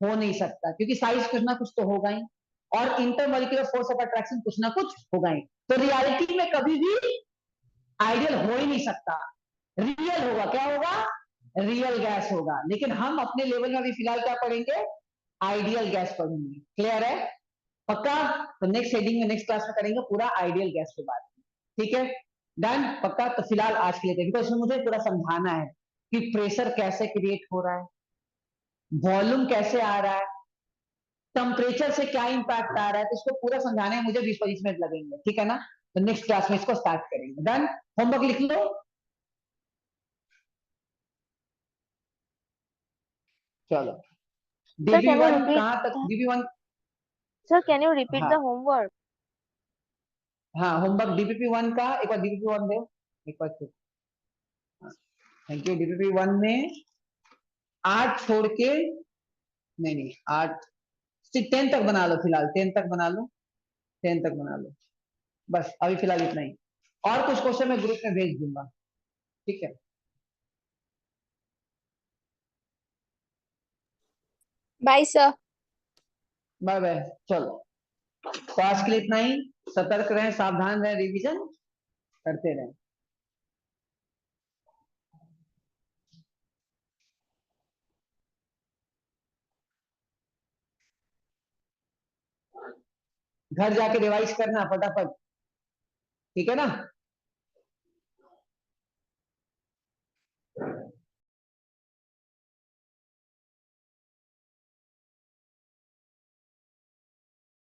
S1: हो नहीं सकता, क्योंकि साइज कुछ ना कुछ तो होगा ही, और इंटरमॉलिक्यूलर फोर्स ऑफ अट्रैक्शन कुछ ना कुछ होगा ही। तो रियलिटी में कभी भी आइडियल हो ही नहीं सकता, रियल होगा। क्या होगा? रियल गैस होगा। लेकिन हम अपने लेवल में अभी फिलहाल क्या पढ़ेंगे? आइडियल गैस पढ़ेंगे। क्लियर है? पक्का? तो नेक्स्ट हेडिंग में, नेक्स्ट क्लास में करेंगे पूरा आइडियल गैस के बारे में। ठीक है? डन? पक्का? तो फिलहाल आज के लिए देखो, इसमें मुझे पूरा समझाना है कि प्रेशर कैसे क्रिएट हो रहा है, वॉल्यूम कैसे आ रहा है, टेम्परेचर से क्या इंपैक्ट आ रहा है। तो इसको पूरा समझाने में मुझे 20-25 मिनट लगेंगे। ठीक है ना? तो नेक्स्ट क्लास में इसको स्टार्ट करेंगे। डन? होमवर्क लिख लो। चलो,
S3: Sir,
S1: dB
S3: can you
S1: one
S3: repeat?
S1: कहां तक? DB one,
S3: Sir, can you repeat
S1: हाँ
S3: the homework?
S1: हाँ, होमवर्क डीपीपी वन का एक बार डीपीपी वन दो, एक बार। Thank you. डीपीपी वन में 8 छोड़ के, नहीं नहीं 8 से 10 तक बना लो, फिलहाल 10 तक बना लो, 10 तक बना लो, बस अभी फिलहाल इतना ही। और कुछ क्वेश्चन मैं ग्रुप में भेज दूंगा। ठीक है?
S2: Bye sir.
S1: Bye bye. चलो, तो आज के लिए इतना ही। सतर्क रहें, सावधान रहें, रिवीजन करते रहें। घर जाके रिवाइज करना फटाफट। ठीक है ना?